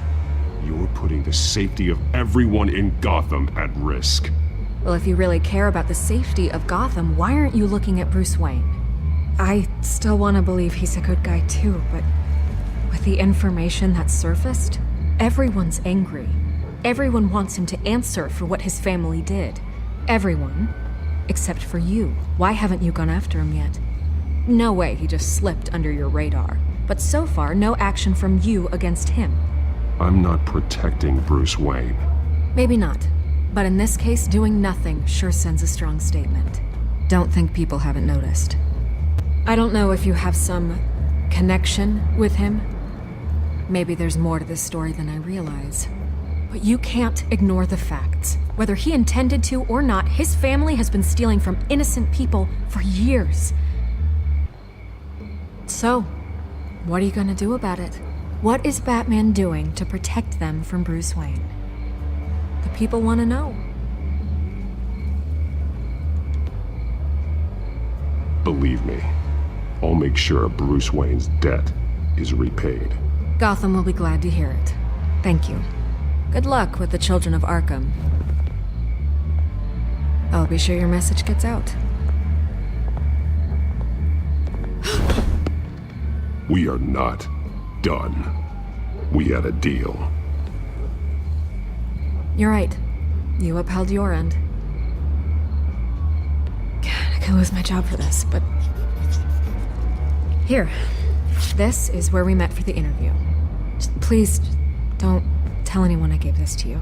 You're putting the safety of everyone in Gotham at risk. Well, if you really care about the safety of Gotham, why aren't you looking at Bruce Wayne? I still want to believe he's a good guy too, but with the information that surfaced, everyone's angry. Everyone wants him to answer for what his family did. Everyone. Except for you. Why haven't you gone after him yet? No way he just slipped under your radar. But so far, no action from you against him. I'm not protecting Bruce Wayne. Maybe not. But in this case, doing nothing sure sends a strong statement. Don't think people haven't noticed. I don't know if you have some connection with him. Maybe there's more to this story than I realize. But you can't ignore the facts. Whether he intended to or not, his family has been stealing from innocent people for years. So, what are you gonna do about it? What is Batman doing to protect them from Bruce Wayne? The people want to know. Believe me, I'll make sure Bruce Wayne's debt is repaid. Gotham will be glad to hear it. Thank you. Good luck with the children of Arkham. I'll be sure your message gets out. We are not done. We had a deal. You're right. You upheld your end. God, I could lose my job for this, but... Here. This is where we met for the interview. Please, don't tell anyone I gave this to you.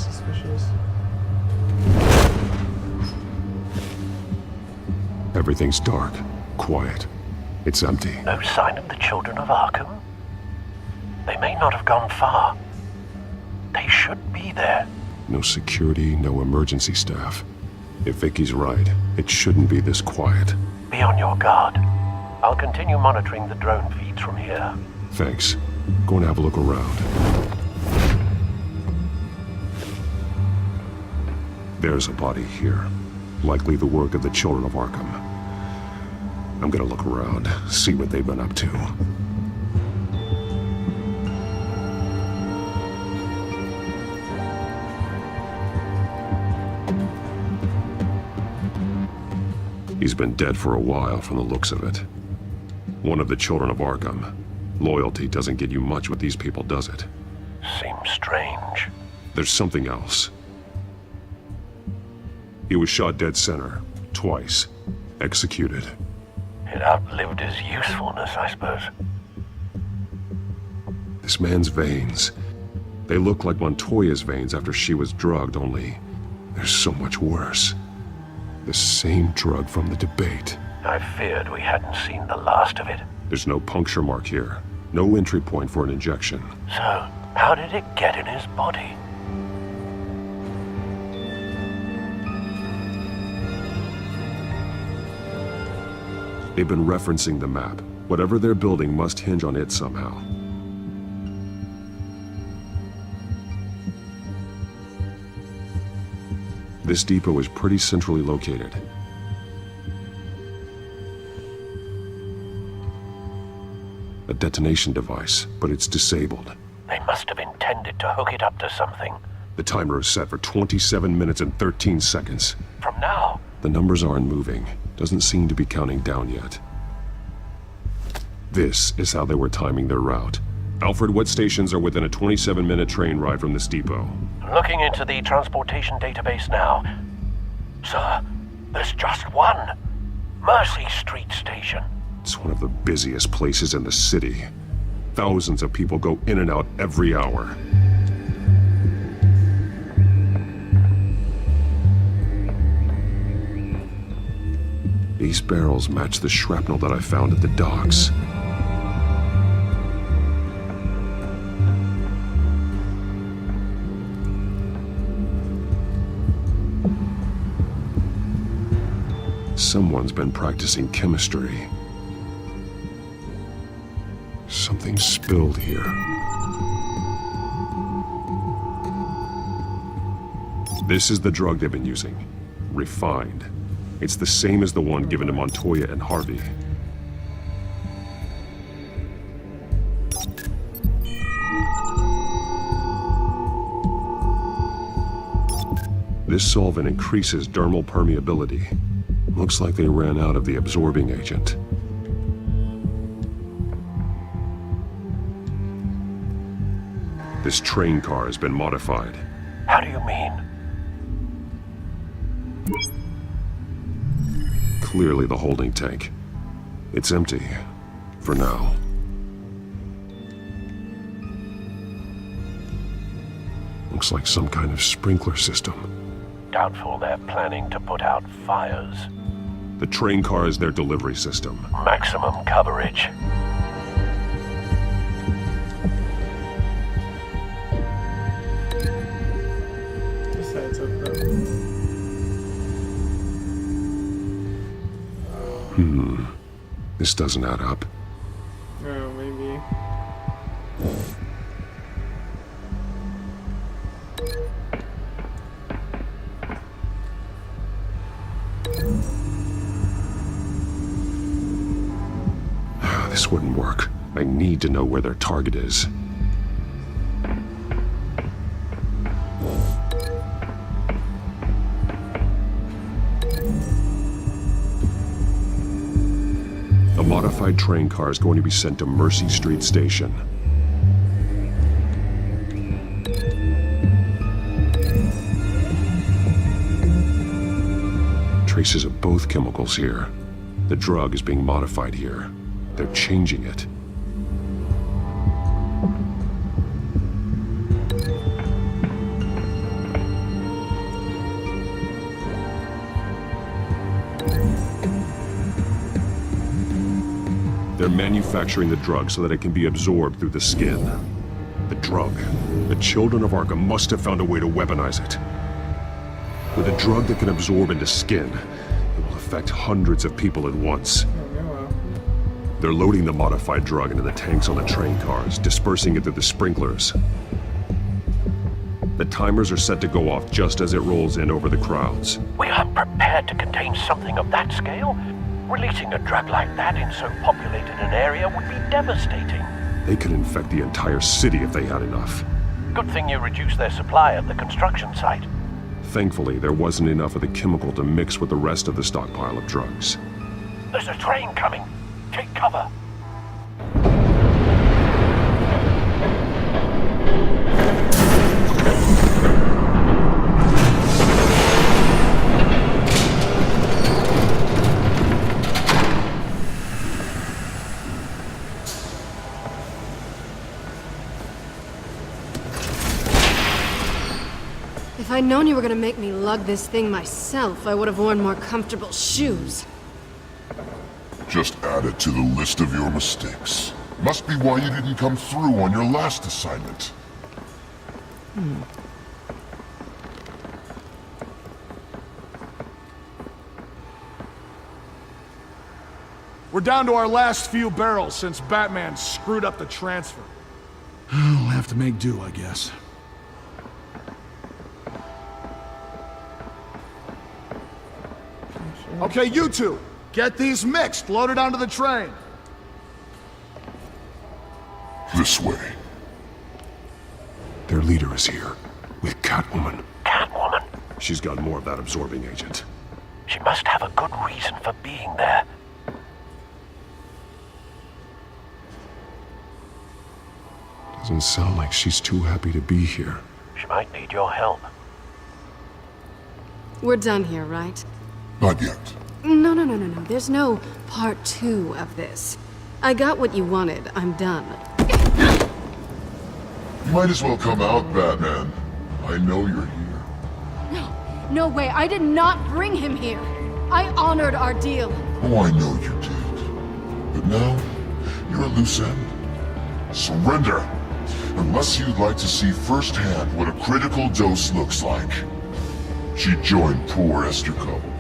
suspicious. Everything's dark, quiet. It's empty. No sign of the children of Arkham? They may not have gone far. They should be there. No security, no emergency staff. If Vicky's right, it shouldn't be this quiet. Be on your guard. I'll continue monitoring the drone feeds from here. Thanks. Go and have a look around. There's a body here. Likely the work of the children of Arkham. I'm gonna look around, see what they've been up to. He's been dead for a while from the looks of it. One of the children of Arkham. Loyalty doesn't get you much with these people, does it? Seems strange. There's something else. He was shot dead center, twice. Executed. It outlived his usefulness, I suppose. This man's veins. They look like Montoya's veins after she was drugged, only they're so much worse. The same drug from the debate. I feared we hadn't seen the last of it. There's no puncture mark here. No entry point for an injection. So, how did it get in his body? They've been referencing the map. Whatever they're building must hinge on it somehow. This depot is pretty centrally located. A detonation device, but it's disabled. They must have intended to hook it up to something. The timer is set for 27 minutes and 13 seconds. From now? The numbers aren't moving. Doesn't seem to be counting down yet. This is how they were timing their route. Alfred, what stations are within a 27-minute train ride from this depot? Looking into the transportation database now. Sir, there's just one. Mercy Street Station. It's one of the busiest places in the city. Thousands of people go in and out every hour. These barrels match the shrapnel that I found at the docks. Someone's been practicing chemistry. Something spilled here. This is the drug they've been using. Refined. It's the same as the one given to Montoya and Harvey. This solvent increases dermal permeability. Looks like they ran out of the absorbing agent. This train car has been modified. How do you mean? Clearly the holding tank. It's empty. For now. Looks like some kind of sprinkler system. Doubtful they're planning to put out fires. The train car is their delivery system. Maximum coverage. This side's open. This doesn't add up. Oh, maybe. This wouldn't work. I need to know where their target is. A modified train car is going to be sent to Mercy Street Station. Traces of both chemicals here. The drug is being modified here. They're changing it. They're manufacturing the drug so that it can be absorbed through the skin. The drug. The Children of Arkham must have found a way to weaponize it. With a drug that can absorb into skin, it will affect hundreds of people at once. They're loading the modified drug into the tanks on the train cars, dispersing it through the sprinklers. The timers are set to go off just as it rolls in over the crowds. We aren't prepared to contain something of that scale. Releasing a drug like that in so populated an area would be devastating. They could infect the entire city if they had enough. Good thing you reduced their supply at the construction site. Thankfully, there wasn't enough of the chemical to mix with the rest of the stockpile of drugs. There's a train coming. Take cover. If I'd known you were gonna make me lug this thing myself, I would have worn more comfortable shoes. Just add it to the list of your mistakes. Must be why you didn't come through on your last assignment. We're down to our last few barrels since Batman screwed up the transfer. We'll have to make do, I guess. Okay, you two, get these mixed, loaded onto the train. This way. Their leader is here, with Catwoman. Catwoman? She's got more of that absorbing agent. She must have a good reason for being there. Doesn't sound like she's too happy to be here. She might need your help. We're done here, right? Not yet. No. There's no part 2 of this. I got what you wanted. I'm done. You might as well come out, Batman. I know you're here. No way. I did not bring him here. I honored our deal. Oh, I know you did. But now, you're a loose end. Surrender! Unless you'd like to see firsthand what a critical dose looks like. She joined poor Esther Cobblepot.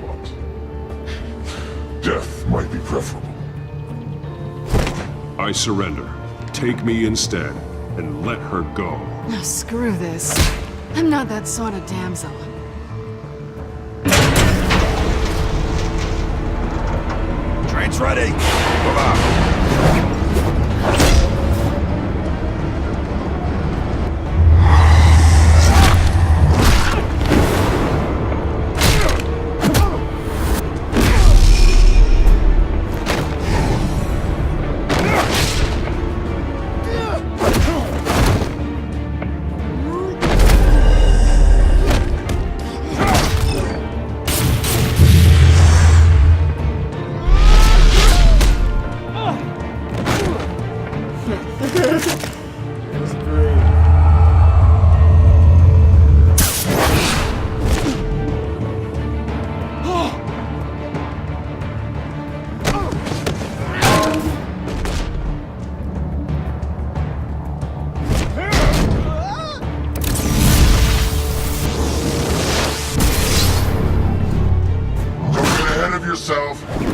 Death might be preferable. I surrender. Take me instead, and let her go. Oh, screw this. I'm not that sort of damsel. Train's ready. Move out.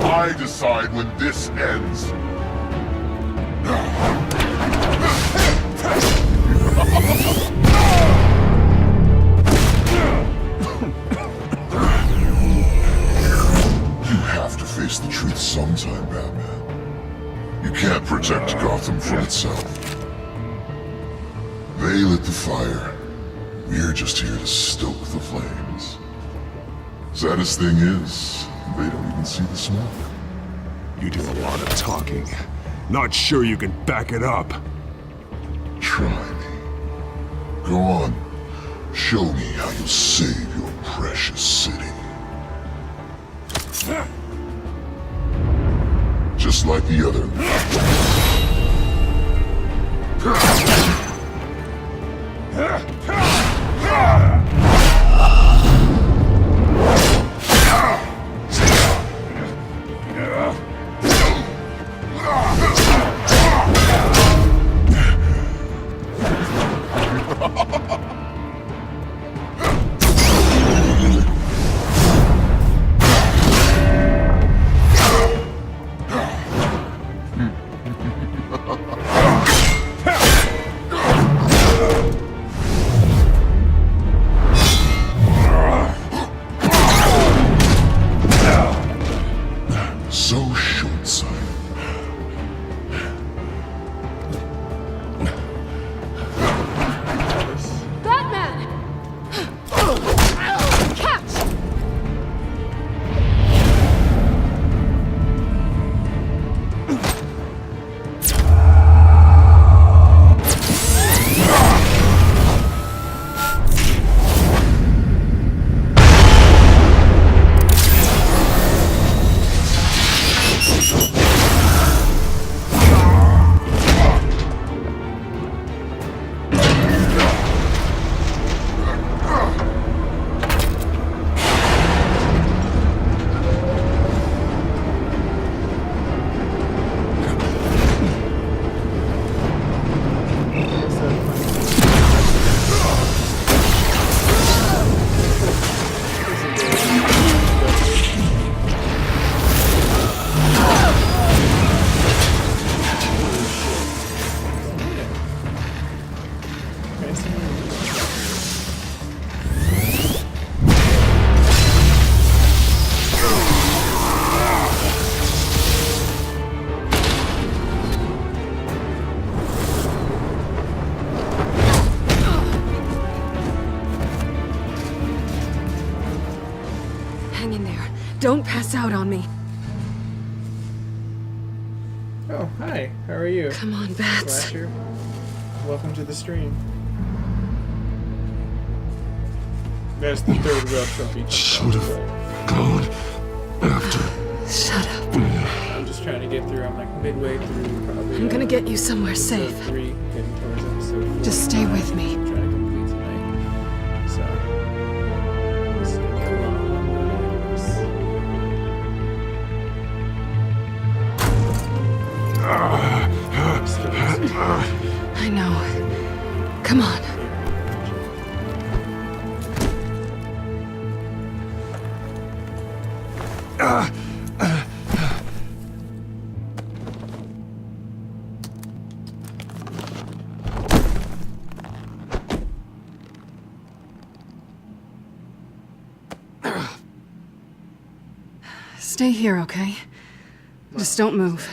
I decide when this ends. You have to face the truth sometime, Batman. You can't protect Gotham from itself. They lit the fire. We're just here to stoke the flames. Saddest thing is, they don't even see the smoke. You do a lot of talking. Not sure you can back it up. Try me. Go on. Show me how you save your precious city. Just like the other. So short-sighted. Batman! Catch! Hang in there. Don't pass out on me. Oh, hi. How are you? Come on, Bats. Slasher. Welcome to the stream. There's the third wheel trophy. Should have gone after. Shut up. I'm just trying to get through. I'm like midway through, probably. I'm gonna get you somewhere episode safe. 3, getting towards episode 4. Just stay with me. I'm trying to complete tonight. So, let's get along. I know. Come on. Stay here, okay? Just don't move.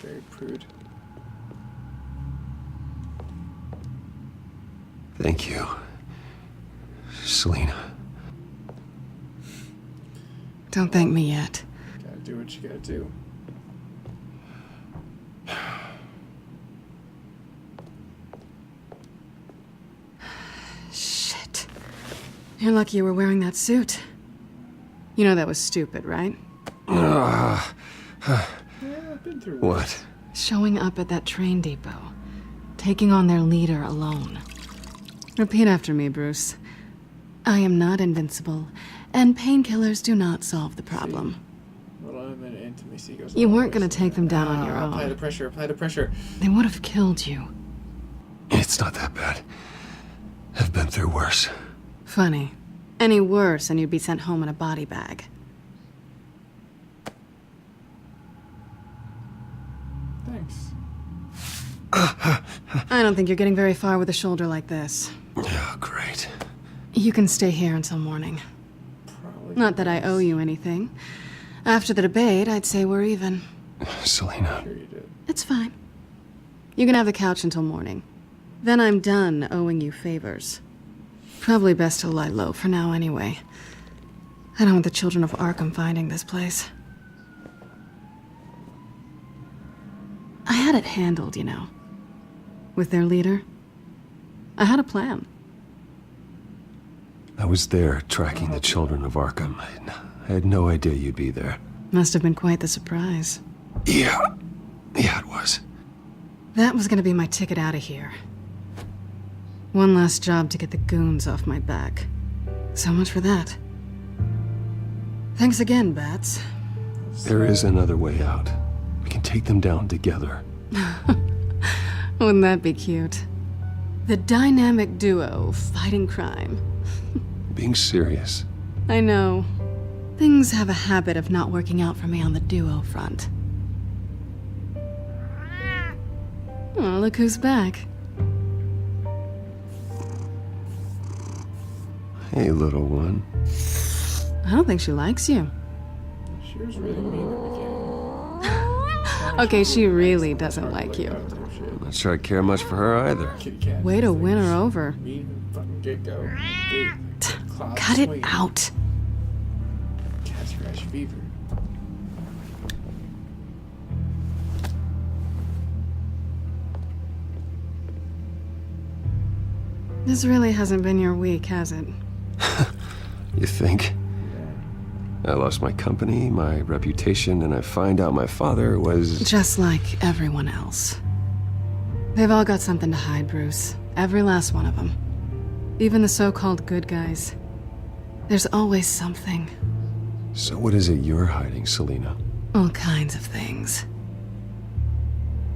Very prude. Thank you, Selina. Don't thank me yet. Gotta do what you gotta do. Shit. You're lucky you were wearing that suit. You know that was stupid, right? Yeah, I've been through What? Showing up at that train depot. Taking on their leader alone. Repeat after me, Bruce. I am not invincible, and painkillers do not solve the problem. Hold on a minute, intimacy goes You on. weren't gonna take them down on your Apply the own. pressure, apply the pressure. They would have killed you. It's not that bad. I've been through worse. Funny. Any worse, and you'd be sent home in a body bag. Thanks. I don't think you're getting very far with a shoulder like this. Oh, great. You can stay here until morning. Not that I owe you anything. After the debate, I'd say we're even. Selina. Sure you did. It's fine. You can have the couch until morning. Then I'm done owing you favors. Probably best to lie low for now anyway. I don't want the children of Arkham finding this place. I had it handled, you know. With their leader. I had a plan. I was there tracking the children of Arkham. I had no idea you'd be there. Must have been quite the surprise. Yeah, it was. That was gonna be my ticket out of here. One last job to get the goons off my back. So much for that. Thanks again, Bats. There is another way out. We can take them down together. Wouldn't that be cute? The dynamic duo fighting crime. Being serious. I know. Things have a habit of not working out for me on the duo front. Oh, look who's back. Hey, little one. I don't think she likes you. She was really mean at the beginning. Okay, she really doesn't like you. I'm not sure I care much for her either. Way to win her over. Mean fucking get-go. Cut it out. Cat scratch fever. This really hasn't been your week, has it? You think? I lost my company, my reputation, and I find out my father was... Just like everyone else. They've all got something to hide, Bruce. Every last one of them. Even the so-called good guys. There's always something. So what is it you're hiding, Selina? All kinds of things.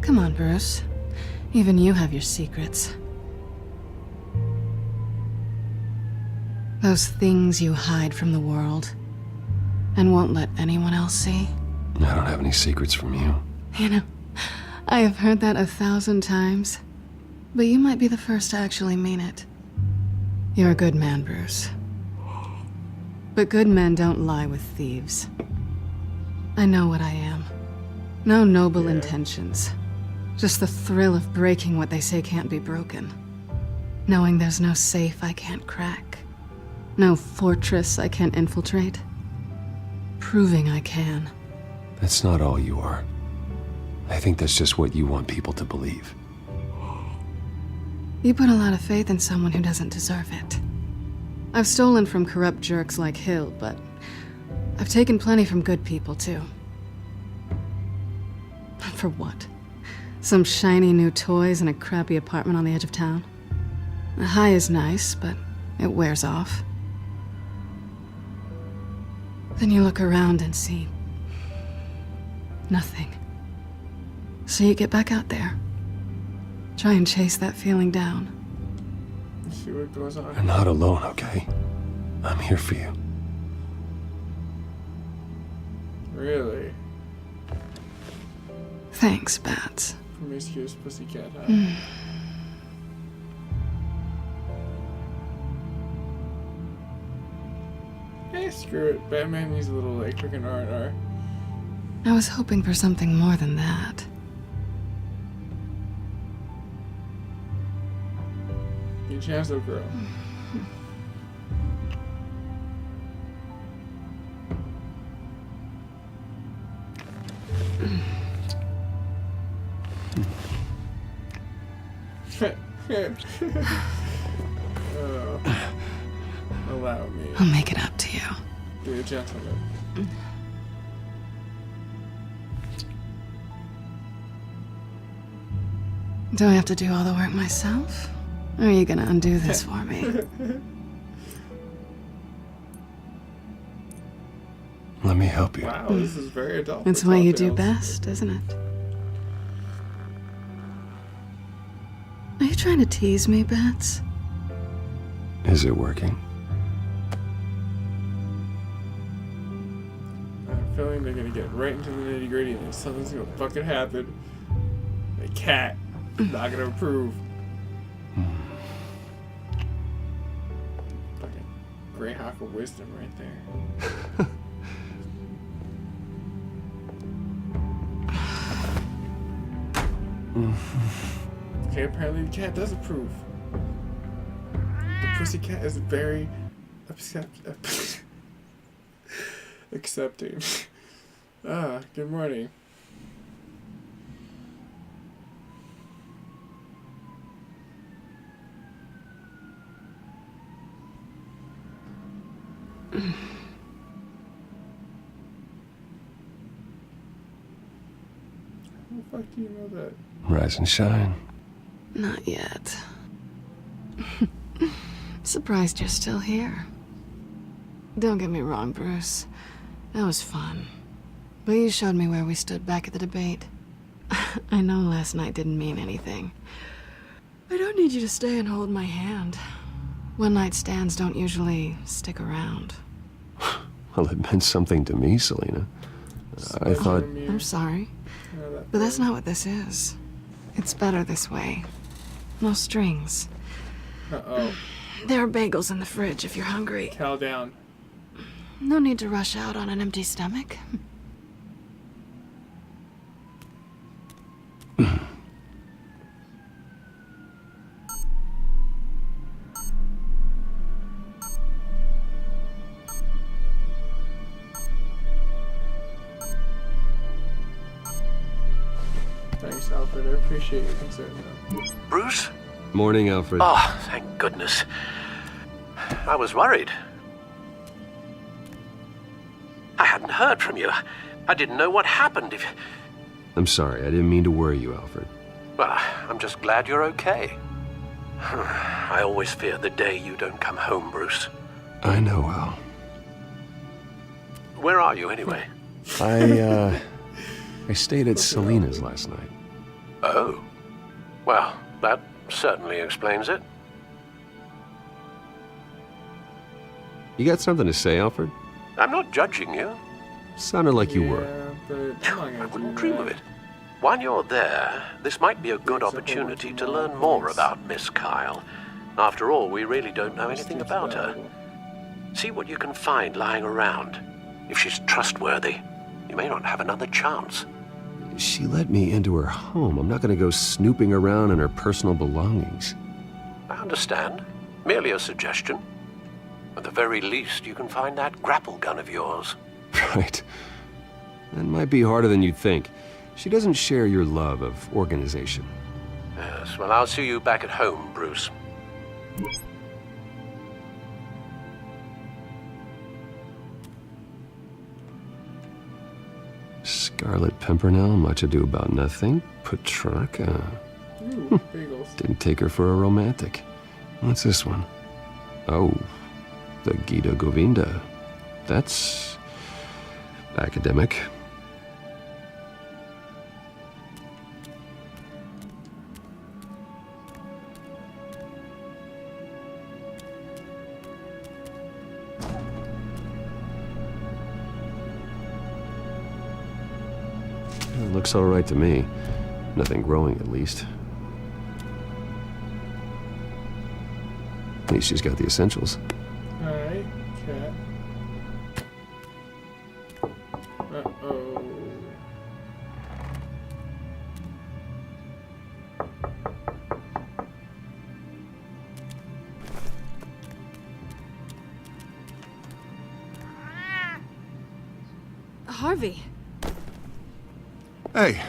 Come on, Bruce. Even you have your secrets. Those things you hide from the world and won't let anyone else see. I don't have any secrets from you. You know, I have heard that 1,000 times, but you might be the first to actually mean it. You're a good man, Bruce. But good men don't lie with thieves. I know what I am. No noble intentions. Just the thrill of breaking what they say can't be broken. Knowing there's no safe I can't crack. No fortress I can't infiltrate. Proving I can. That's not all you are. I think that's just what you want people to believe. You put a lot of faith in someone who doesn't deserve it. I've stolen from corrupt jerks like Hill, but I've taken plenty from good people, too. For what? Some shiny new toys and a crappy apartment on the edge of town? A high is nice, but it wears off. Then you look around and see nothing. So you get back out there. Try and chase that feeling down. See what goes on. You're not alone, okay? I'm here for you. Really? Thanks, Bats. Promiscuous pussycat, huh? Hey, screw it. Batman needs a little, like, freaking R&R. I was hoping for something more than that. Your chance, little girl. Allow me. I'll make it up to you. Be a gentleman. Do I have to do all the work myself? Or are you gonna undo this for me? Let me help you. Wow, this is very adult. It's what you do best, isn't it? Are you trying to tease me, Bats? Is it working? I have a feeling they're gonna get right into the nitty gritty and then something's gonna fucking happen. The cat not gonna approve. Fucking Greyhawk of wisdom right there. Okay, apparently the cat does approve. The pussycat is very accepting. Good morning. How the fuck do you know that? Rise and shine. Not yet. Surprised you're still here. Don't get me wrong, Bruce. That was fun. But you showed me where we stood back at the debate. I know last night didn't mean anything. I don't need you to stay and hold my hand. One-night stands don't usually stick around. Well, it meant something to me, Selina. I thought... I'm sorry. But that's not what this is. It's better this way. No strings. Uh-oh. There are bagels in the fridge if you're hungry. Cow down. No need to rush out on an empty stomach. Thanks, Alfred. I appreciate your concern, though. Bruce? Morning, Alfred. Oh, thank goodness. I was worried. I hadn't heard from you. I didn't know what happened. I'm sorry, I didn't mean to worry you, Alfred. Well, I'm just glad you're okay. I always fear the day you don't come home, Bruce. I know, Al. Where are you, anyway? I stayed at Selena's last night. Oh. Well, that certainly explains it. You got something to say, Alfred? I'm not judging you. Sounded like you were. I wouldn't dream of it. While you're there, this might be a good opportunity to learn more about Miss Kyle. After all, we really don't know anything about her. See what you can find lying around. If she's trustworthy, you may not have another chance. She let me into her home. I'm not going to go snooping around in her personal belongings. I understand. Merely a suggestion. At the very least, you can find that grapple gun of yours. Right. That might be harder than you'd think. She doesn't share your love of organization. Yes, well, I'll see you back at home, Bruce. Scarlet Pimpernel, much ado about nothing. Petrarca. Ooh, bagels. Didn't take her for a romantic. What's this one? Oh, the Gita Govinda. That's academic. It looks all right to me. Nothing growing, at least. At least she's got the essentials. Alright, cat. Uh-oh. Harvey. Hey,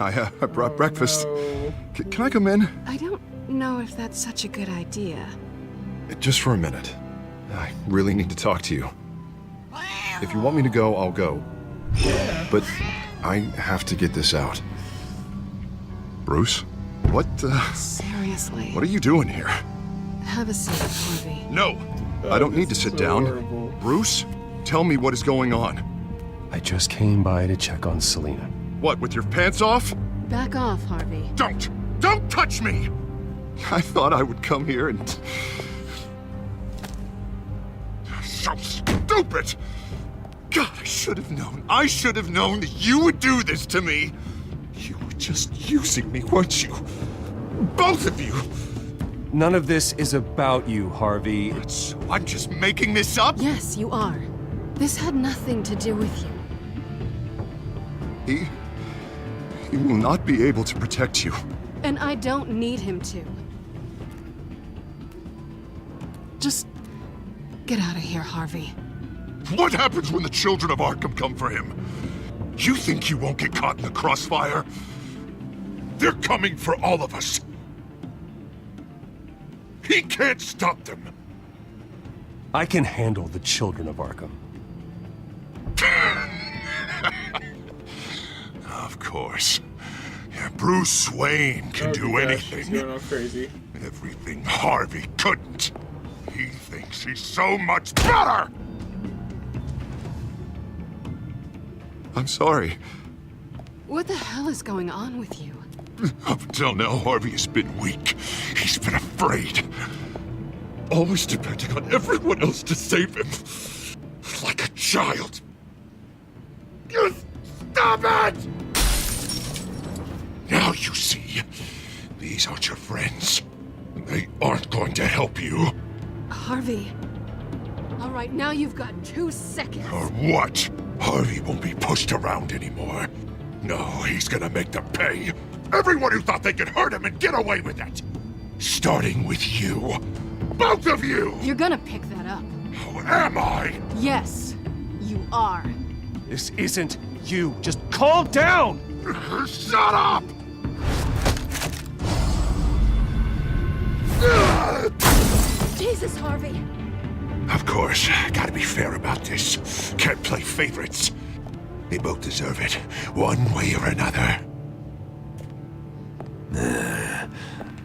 I brought breakfast. Can I come in? I don't know if that's such a good idea. Just for a minute. I really need to talk to you. If you want me to go, I'll go. But I have to get this out. Bruce? What, Seriously. What are you doing here? Have a seat, Harvey. No! I don't need to sit down. Horrible. Bruce, tell me what is going on. I just came by to check on Selena. What, with your pants off? Back off, Harvey. Don't! Don't touch me! I thought I would come here and... So stupid! God, I should have known. I should have known that you would do this to me. You were just using me, weren't you? Both of you! None of this is about you, Harvey. So I'm just making this up? Yes, you are. This had nothing to do with you. He will not be able to protect you. And I don't need him to. Just get out of here, Harvey. What happens when the children of Arkham come for him? You think you won't get caught in the crossfire? They're coming for all of us. He can't stop them. I can handle the children of Arkham. Of course. Yeah, Bruce Wayne can do anything. She's going all crazy. Everything Harvey couldn't. He thinks he's so much better! I'm sorry. What the hell is going on with you? Up until now, Harvey has been weak. He's been afraid. Always depending on everyone else to save him. Like a child. You stop it! Now you see? These aren't your friends. And they aren't going to help you. Harvey. All right, now you've got 2 seconds. Or what? Harvey won't be pushed around anymore. No, he's gonna make them pay. Everyone who thought they could hurt him and get away with it. Starting with you. Both of you! You're gonna pick that up. Oh, am I? Yes, you are. This isn't you. Just calm down! Shut up! Jesus, Harvey. Of course, gotta be fair about this. Can't play favorites. They both deserve it, one way or another.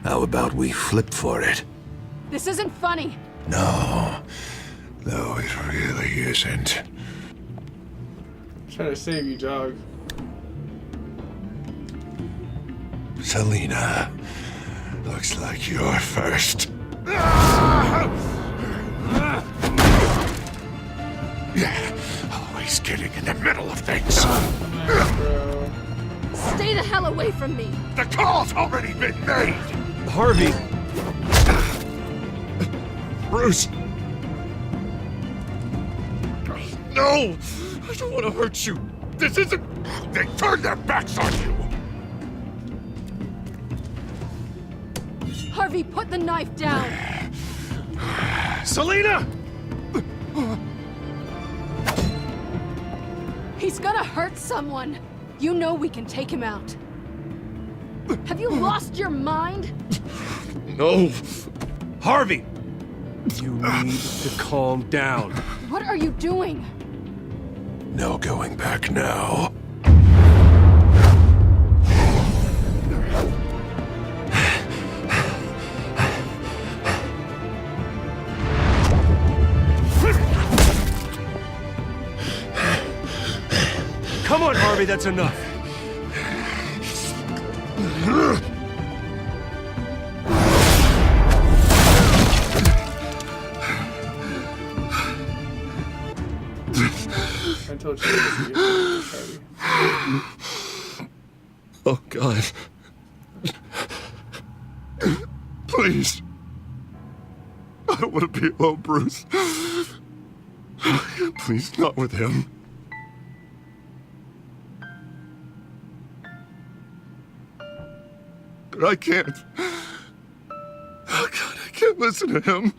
How about we flip for it? This isn't funny. No, it really isn't. I'm trying to save you, dog. Selina, looks like you're first. Yeah, always getting in the middle of things. Stay the hell away from me. The call's already been made. Harvey. Bruce. No, I don't want to hurt you. This isn't... They turned their backs on you. Harvey, put the knife down. Selina! He's gonna hurt someone. You know we can take him out. Have you lost your mind? No. Harvey! You need to calm down. What are you doing? No going back now. Come on, Harvey, that's enough. I told you this would be a party. Oh, God. Please. I don't want to be alone, Bruce. Please, not with him. But I can't. Oh, God, I can't listen to him.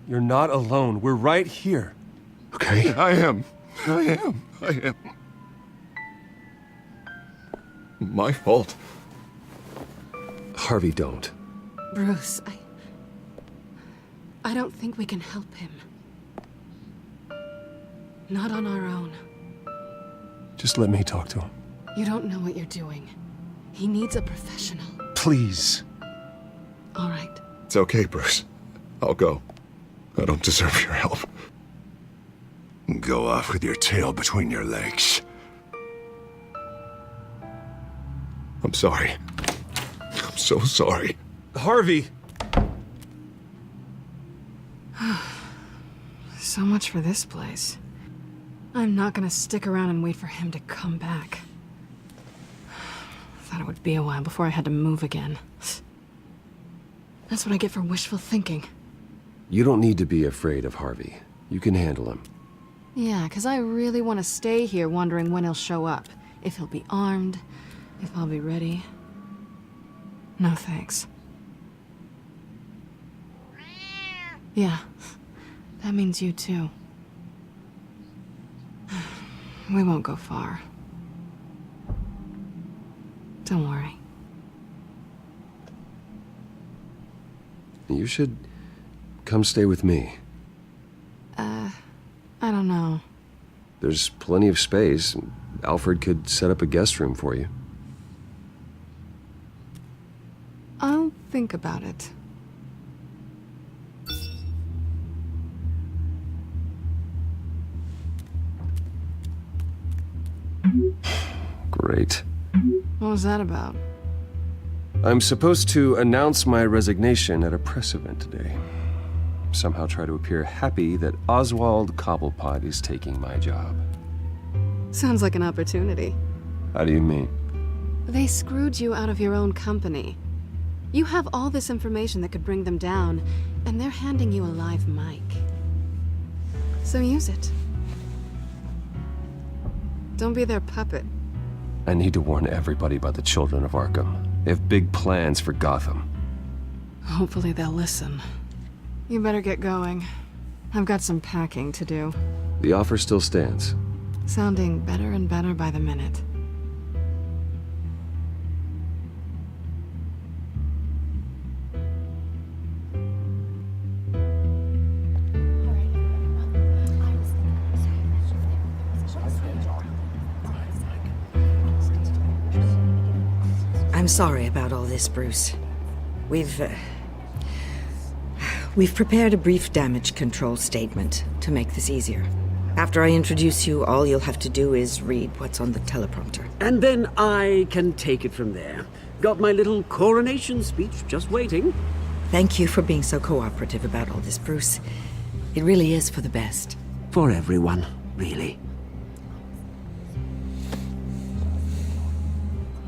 You're not alone. We're right here. Okay, I am. My fault. Harvey, don't. Bruce, I don't think we can help him. Not on our own. Just let me talk to him. You don't know what you're doing. He needs a professional. Please. All right. It's okay, Bruce. I'll go. I don't deserve your help. Go off with your tail between your legs. I'm sorry. I'm so sorry. Harvey! So much for this place. I'm not gonna stick around and wait for him to come back. Thought it would be a while before I had to move again. That's what I get for wishful thinking. You don't need to be afraid of Harvey. You can handle him. Yeah, 'cause I really want to stay here wondering when he'll show up. If he'll be armed, if I'll be ready. No thanks. Yeah, that means you too. We won't go far. Don't worry. You should come stay with me. I don't know. There's plenty of space. Alfred could set up a guest room for you. I'll think about it. Great. What was that about? I'm supposed to announce my resignation at a press event today. Somehow try to appear happy that Oswald Cobblepot is taking my job. Sounds like an opportunity. How do you mean? They screwed you out of your own company. You have all this information that could bring them down, and they're handing you a live mic. So use it. Don't be their puppet. I need to warn everybody about the Children of Arkham. They have big plans for Gotham. Hopefully they'll listen. You better get going. I've got some packing to do. The offer still stands. Sounding better and better by the minute. I'm sorry about all this, Bruce. We've prepared a brief damage control statement to make this easier. After I introduce you, all you'll have to do is read what's on the teleprompter. And then I can take it from there. Got my little coronation speech just waiting. Thank you for being so cooperative about all this, Bruce. It really is for the best. For everyone, really.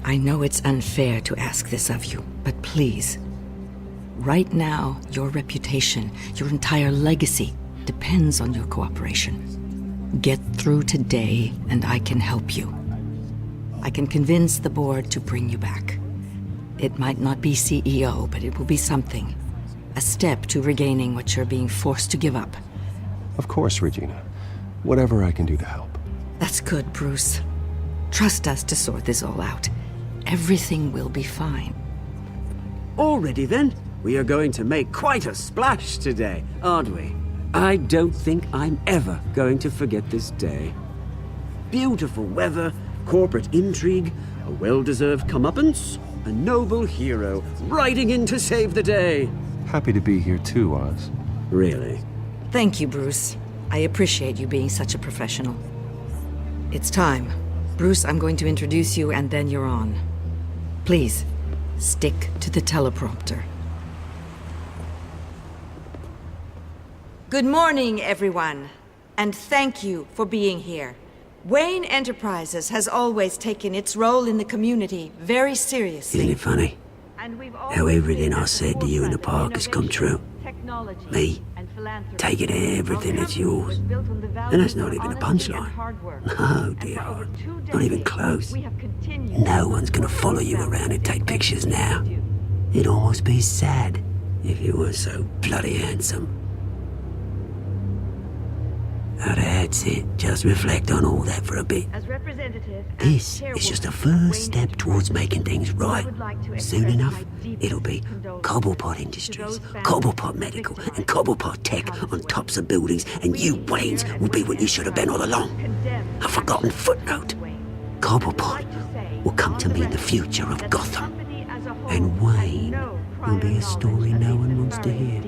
I know it's unfair to ask this of you, but please. Right now, your reputation, your entire legacy, depends on your cooperation. Get through today, and I can help you. I can convince the board to bring you back. It might not be CEO, but it will be something. A step to regaining what you're being forced to give up. Of course, Regina. Whatever I can do to help. That's good, Bruce. Trust us to sort this all out. Everything will be fine. Already then, we are going to make quite a splash today, aren't we? I don't think I'm ever going to forget this day. Beautiful weather, corporate intrigue, a well-deserved comeuppance, a noble hero riding in to save the day. Happy to be here too, Oz. Really? Thank you, Bruce. I appreciate you being such a professional. It's time. Bruce, I'm going to introduce you and then you're on. Please, stick to the teleprompter. Good morning, everyone, and thank you for being here. Wayne Enterprises has always taken its role in the community very seriously. Isn't it funny? How everything I said to you in the park has come true. Me, taking everything that's yours. And that's not even a punchline. No, dear. Not even close. No one's gonna follow you around and take pictures now. It'd almost be sad if you were so bloody handsome. Now that's it. Just reflect on all that for a bit. This is just a first step towards making things right. Soon enough, it'll be Cobblepot Industries, Cobblepot Medical, and Cobblepot Tech on tops of buildings, and you, Waynes, will be what you should have been all along. A forgotten footnote. Cobblepot will come to mean the future of Gotham. And Wayne will be a story no one wants to hear.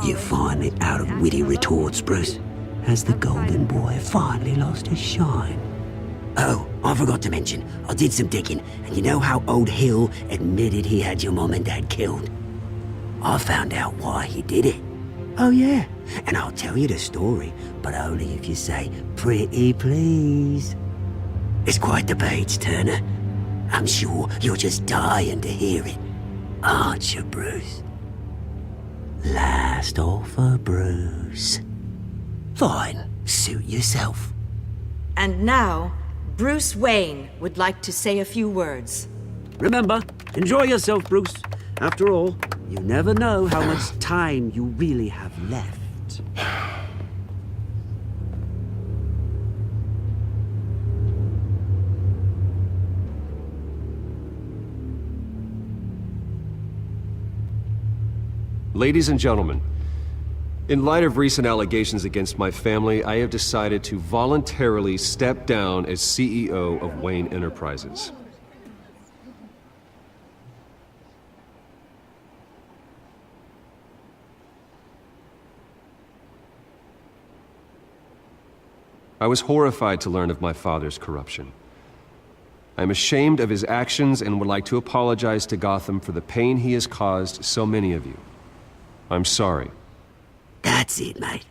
You find it out of witty retorts, Bruce. Has the golden boy finally lost his shine? Oh, I forgot to mention, I did some digging, and you know how old Hill admitted he had your mom and dad killed? I found out why he did it. Oh yeah, and I'll tell you the story, but only if you say, pretty please. It's quite the page turner. I'm sure you're just dying to hear it. Aren't you, Bruce? Last offer, Bruce. Fine, suit yourself. And now, Bruce Wayne would like to say a few words. Remember, enjoy yourself, Bruce. After all, you never know how much time you really have left. Ladies and gentlemen, in light of recent allegations against my family, I have decided to voluntarily step down as CEO of Wayne Enterprises. I was horrified to learn of my father's corruption. I am ashamed of his actions and would like to apologize to Gotham for the pain he has caused so many of you. I'm sorry. That's it, mate.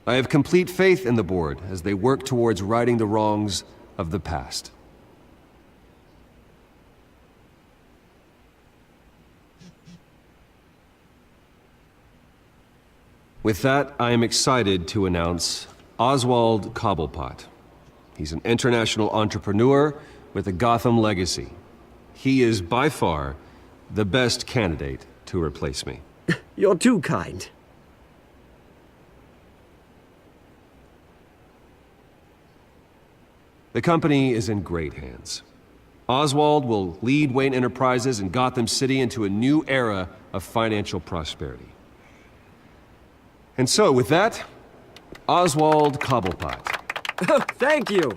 I have complete faith in the board as they work towards righting the wrongs of the past. With that, I am excited to announce Oswald Cobblepot. He's an international entrepreneur with a Gotham legacy. He is by far the best candidate to replace me. You're too kind. The company is in great hands. Oswald will lead Wayne Enterprises and Gotham City into a new era of financial prosperity. And so, with that, Oswald Cobblepot. Thank you.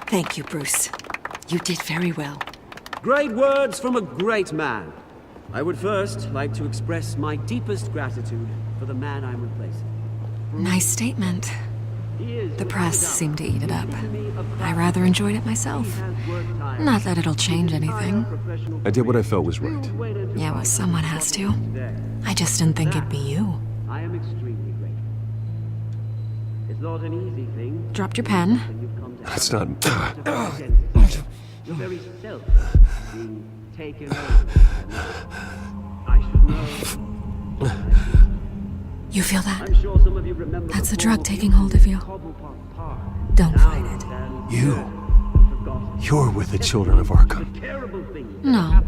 Thank you, Bruce. You did very well. Great words from a great man. I would first like to express my deepest gratitude for the man I'm replacing. Nice statement. The press seemed to eat it up. I rather enjoyed it myself. Not that it'll change anything. I did what I felt was right. Yeah, well, someone has to. I just didn't think it'd be you. I am extremely grateful. It's not an easy thing. Dropped your pen. That's not... Your very self being taken over. I should know. You feel that? I'm sure some of you remember That's the drug taking hold of you. Don't fight it. You're with the Children of Arkham. No,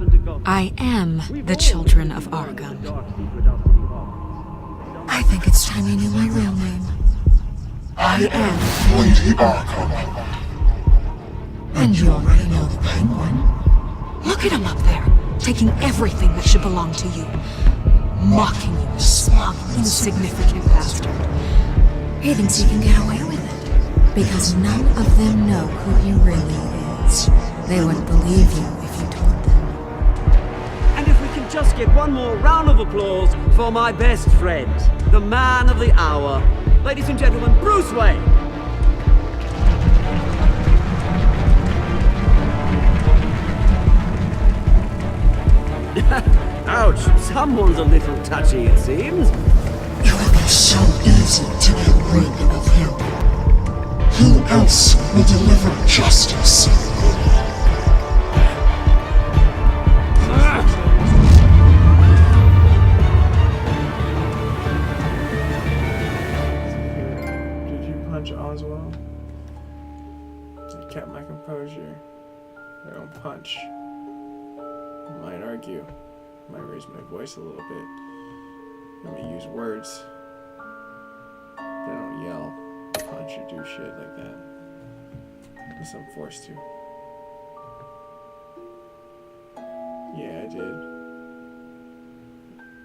I am the Children of Arkham. I think it's time you knew my real name. I am Lady Arkham. And you already know the Penguin. Look at him up there, taking everything that should belong to you. Mocking you, smug, insignificant bastard. He thinks he can get away with it, because none of them know who he really is. They wouldn't believe you if you told them. And if we can just get one more round of applause for my best friend, the man of the hour, ladies and gentlemen, Bruce Wayne. Ouch, someone's a little touchy, it seems. It will be so easy to get rid of him. Who else will deliver justice? Did you punch Oswald? I kept my composure. I don't punch. I might argue. I might raise my voice a little bit. I may use words. But I don't yell, punch, or do shit like that. Unless I'm forced to. Yeah, I did.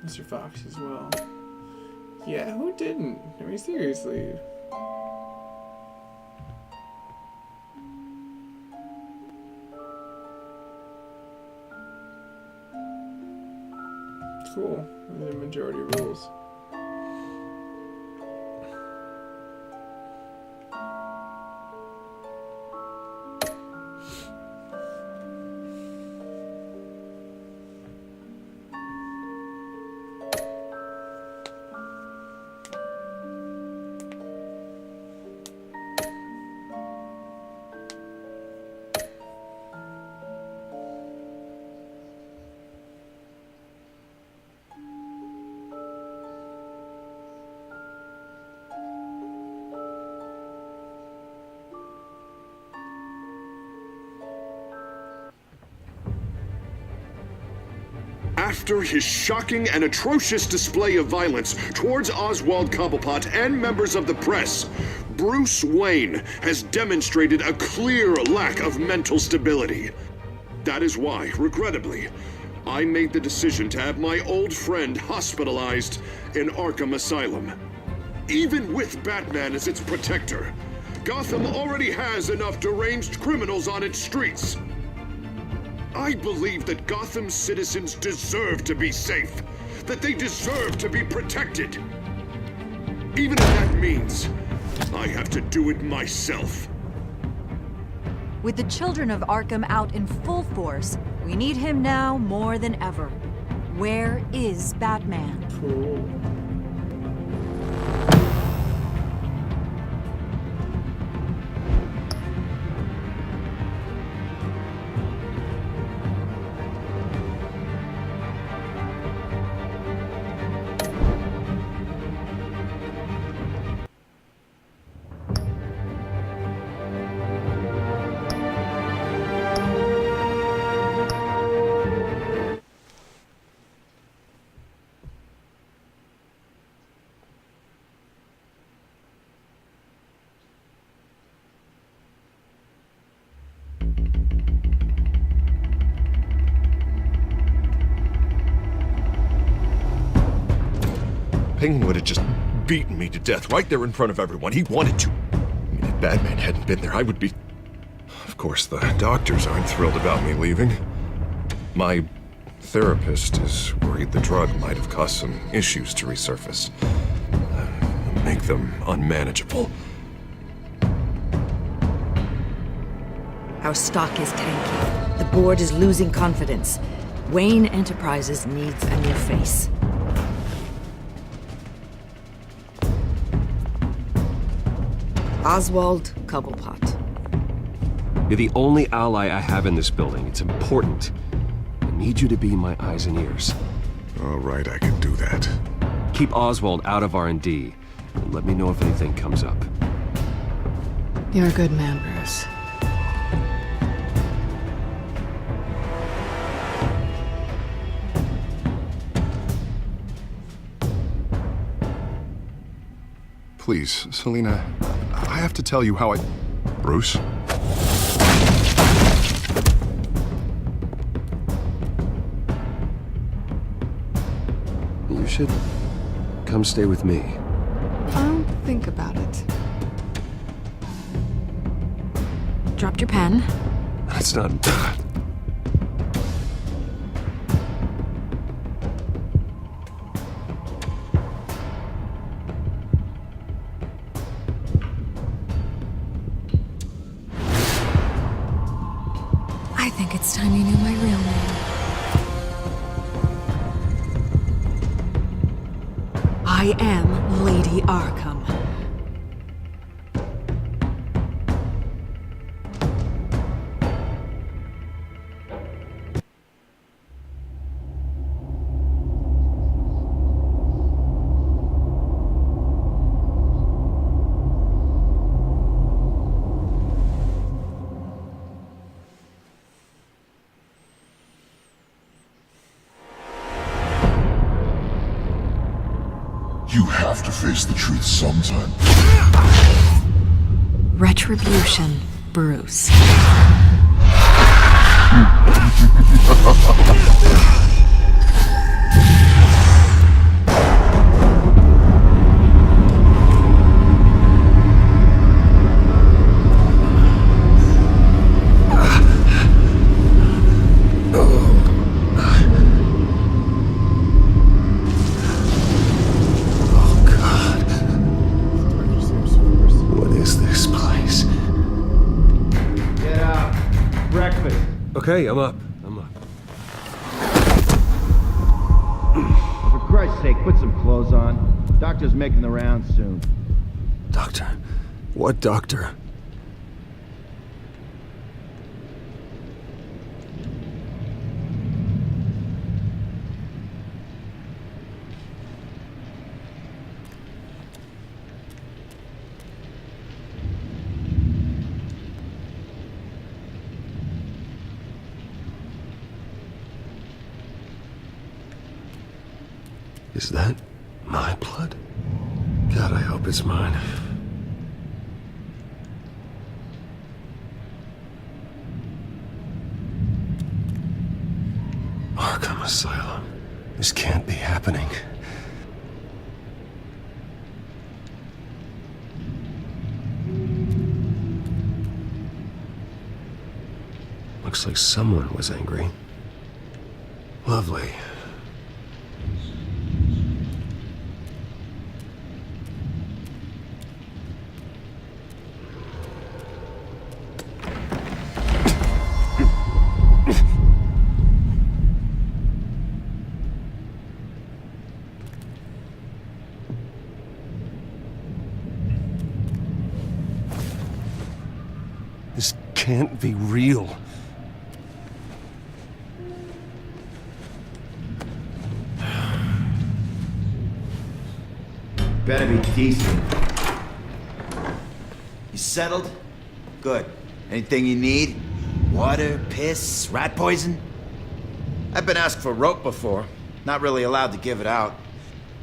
Mr. Fox as well. Yeah, who didn't? I mean, seriously. Cool. The majority rules. After his shocking and atrocious display of violence towards Oswald Cobblepot and members of the press, Bruce Wayne has demonstrated a clear lack of mental stability. That is why, regrettably, I made the decision to have my old friend hospitalized in Arkham Asylum. Even with Batman as its protector, Gotham already has enough deranged criminals on its streets. I believe that Gotham's citizens deserve to be safe, that they deserve to be protected. Even if that means I have to do it myself. With the Children of Arkham out in full force, we need him now more than ever. Where is Batman? Penguin would have just beaten me to death right there in front of everyone. He wanted to. I mean, if Batman hadn't been there, I would be... Of course, the doctors aren't thrilled about me leaving. My therapist is worried the drug might have caused some issues to resurface. Make them unmanageable. Our stock is tanking. The board is losing confidence. Wayne Enterprises needs a new face. Oswald Cobblepot. You're the only ally I have in this building. It's important. I need you to be my eyes and ears. All right, I can do that. Keep Oswald out of R&D, and let me know if anything comes up. You're a good man, Bruce. Please, Selina, I have to tell you how I... Bruce? You should come stay with me. I'll think about it. Dropped your pen. That's not... I think it's time you knew my real name. I am Lady Arkham. You have to face the truth sometime. Retribution, Bruce. Okay, I'm up. For Christ's sake, put some clothes on. Doctor's making the rounds soon. Doctor? What doctor? Is that my blood? God, I hope it's mine. Arkham Asylum. This can't be happening. Looks like someone was angry. Lovely. This can't be real. Better be decent. You settled? Good. Anything you need? Water, piss, rat poison? I've been asked for rope before. Not really allowed to give it out.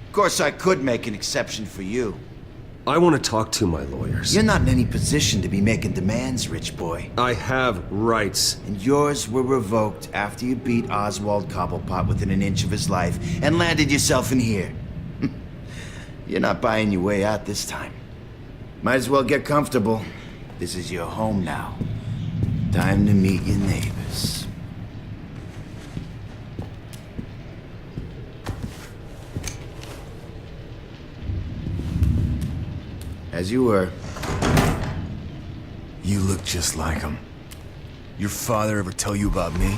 Of course, I could make an exception for you. I want to talk to my lawyers. You're not in any position to be making demands, rich boy. I have rights. And yours were revoked after you beat Oswald Cobblepot within an inch of his life and landed yourself in here. You're not buying your way out this time. Might as well get comfortable. This is your home now. Time to meet your neighbors. As you were. You look just like him. Your father ever tell you about me?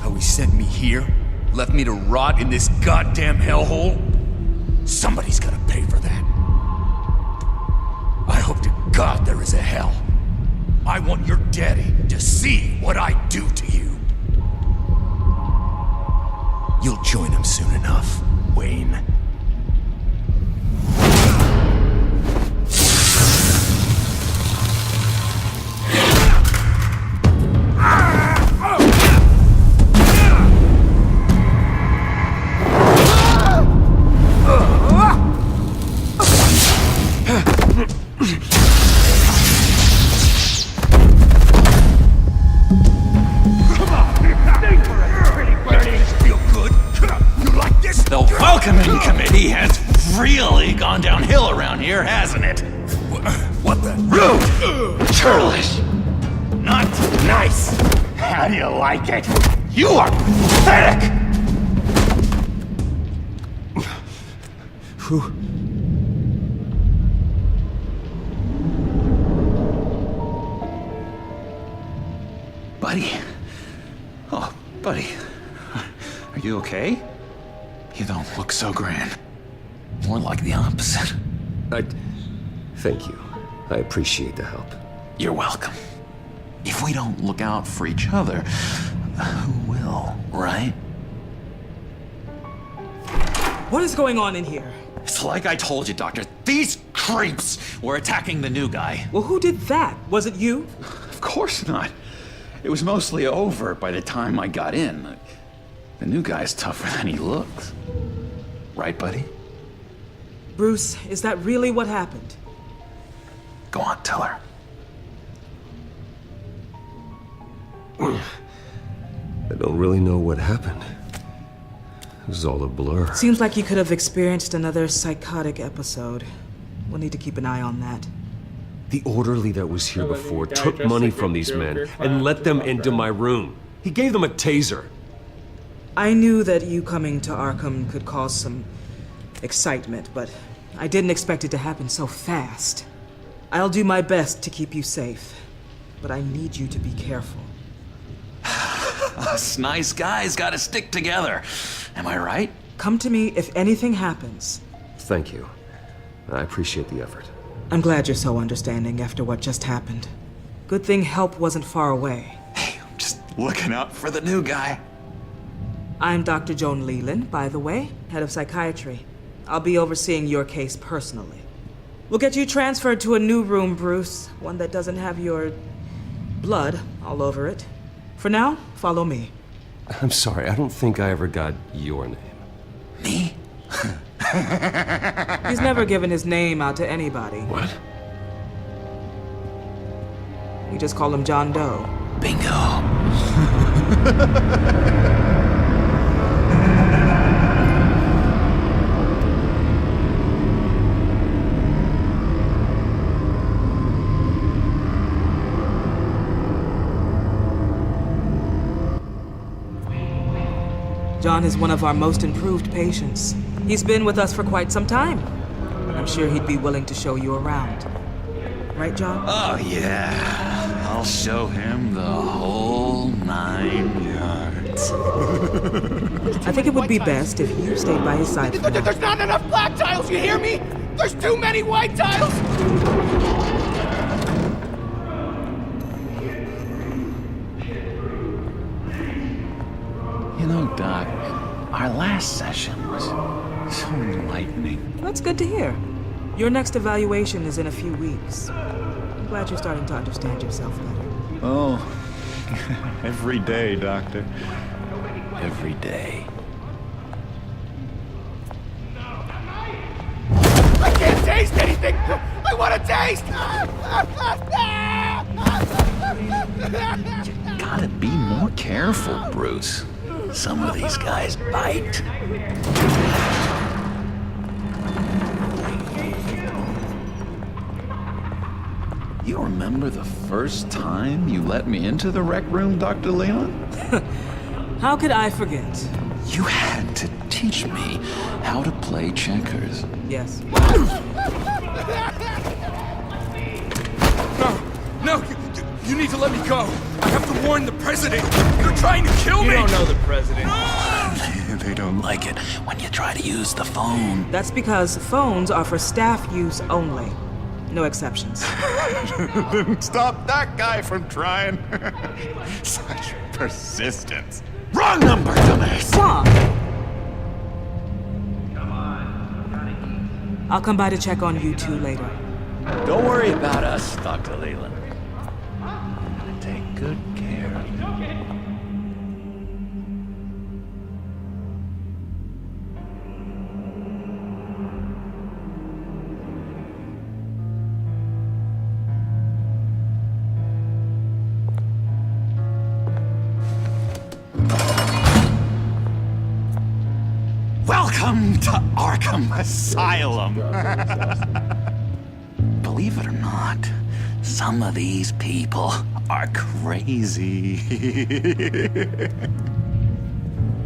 How he sent me here? Left me to rot in this goddamn hellhole? Somebody's gotta pay for that. I hope to God there is a hell. I want your daddy to see what I do to you. You'll join him soon enough, Wayne. Gone downhill around here, hasn't it? What the? Rude! Churlish! Not nice! How do you like it? You are pathetic! Who? Buddy? Oh, buddy. Are you okay? You don't look so grand. More like the opposite. Thank you. I appreciate the help. You're welcome. If we don't look out for each other, who will, right? What is going on in here? It's like I told you, Doctor. These creeps were attacking the new guy. Well, who did that? Was it you? Of course not. It was mostly over by the time I got in. The new guy's tougher than he looks. Right, buddy? Bruce, is that really what happened? Go on, tell her. I don't really know what happened. It was all a blur. Seems like you could have experienced another psychotic episode. We'll need to keep an eye on that. The orderly that was here before took money from these men and let them into my room. He gave them a taser. I knew that you coming to Arkham could cause some excitement, but I didn't expect it to happen so fast. I'll do my best to keep you safe, but I need you to be careful. Us nice guys gotta stick together. Am I right? Come to me if anything happens. Thank you. I appreciate the effort. I'm glad you're so understanding after what just happened. Good thing help wasn't far away. Hey, I'm just looking out for the new guy. I'm Dr. Joan Leland, by the way, head of psychiatry. I'll be overseeing your case personally. We'll get you transferred to a new room, Bruce. One that doesn't have your blood all over it. For now, follow me. I'm sorry, I don't think I ever got your name. Me? He's never given his name out to anybody. What? We just call him John Doe. Bingo. John is one of our most improved patients. He's been with us for quite some time. I'm sure he'd be willing to show you around. Right, John? Oh, yeah. I'll show him the whole 9 yards. I think it would be best if you stayed by his side for now. There's not enough black tiles, you hear me? There's too many white tiles! You know, Doc, our last session was so enlightening. That's good to hear. Your next evaluation is in a few weeks. I'm glad you're starting to understand yourself better. Oh, every day, Doctor. Every day. I can't taste anything! I want to taste! You gotta be more careful, Bruce. Some of these guys bite. You remember the first time you let me into the rec room, Dr. Leland? How could I forget? You had to teach me how to play checkers. Yes. No, you need to let me go. I have to warn the president. They're trying to kill me. You don't know the president. They don't like it when you try to use the phone. That's because phones are for staff use only. No exceptions. Stop that guy from trying. Such persistence. Wrong number, dumbass! I'll come by to check on you two later. Don't worry about us, Dr. Leland. I'm gonna take good care of you. Welcome to Arkham Asylum. Believe it or not, some of these people are crazy.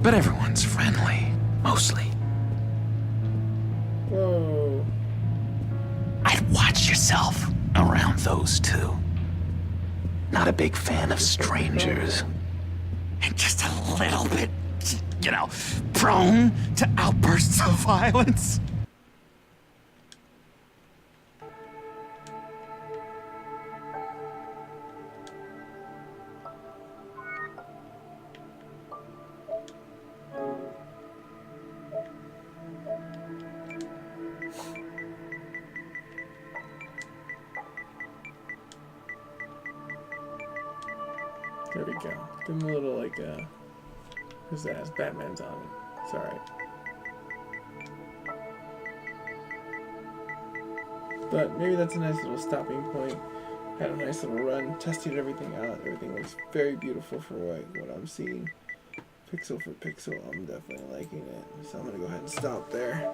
But everyone's friendly, mostly. Whoa. I'd watch yourself around those two. Not a big fan of strangers. And just a little bit, prone to outbursts of violence. There we go. Give him a little, who's that? Batman's on it. It's alright. But maybe that's a nice little stopping point. Had a nice little run, tested everything out. Everything looks very beautiful for what I'm seeing. Pixel for pixel, I'm definitely liking it. So I'm gonna go ahead and stop there.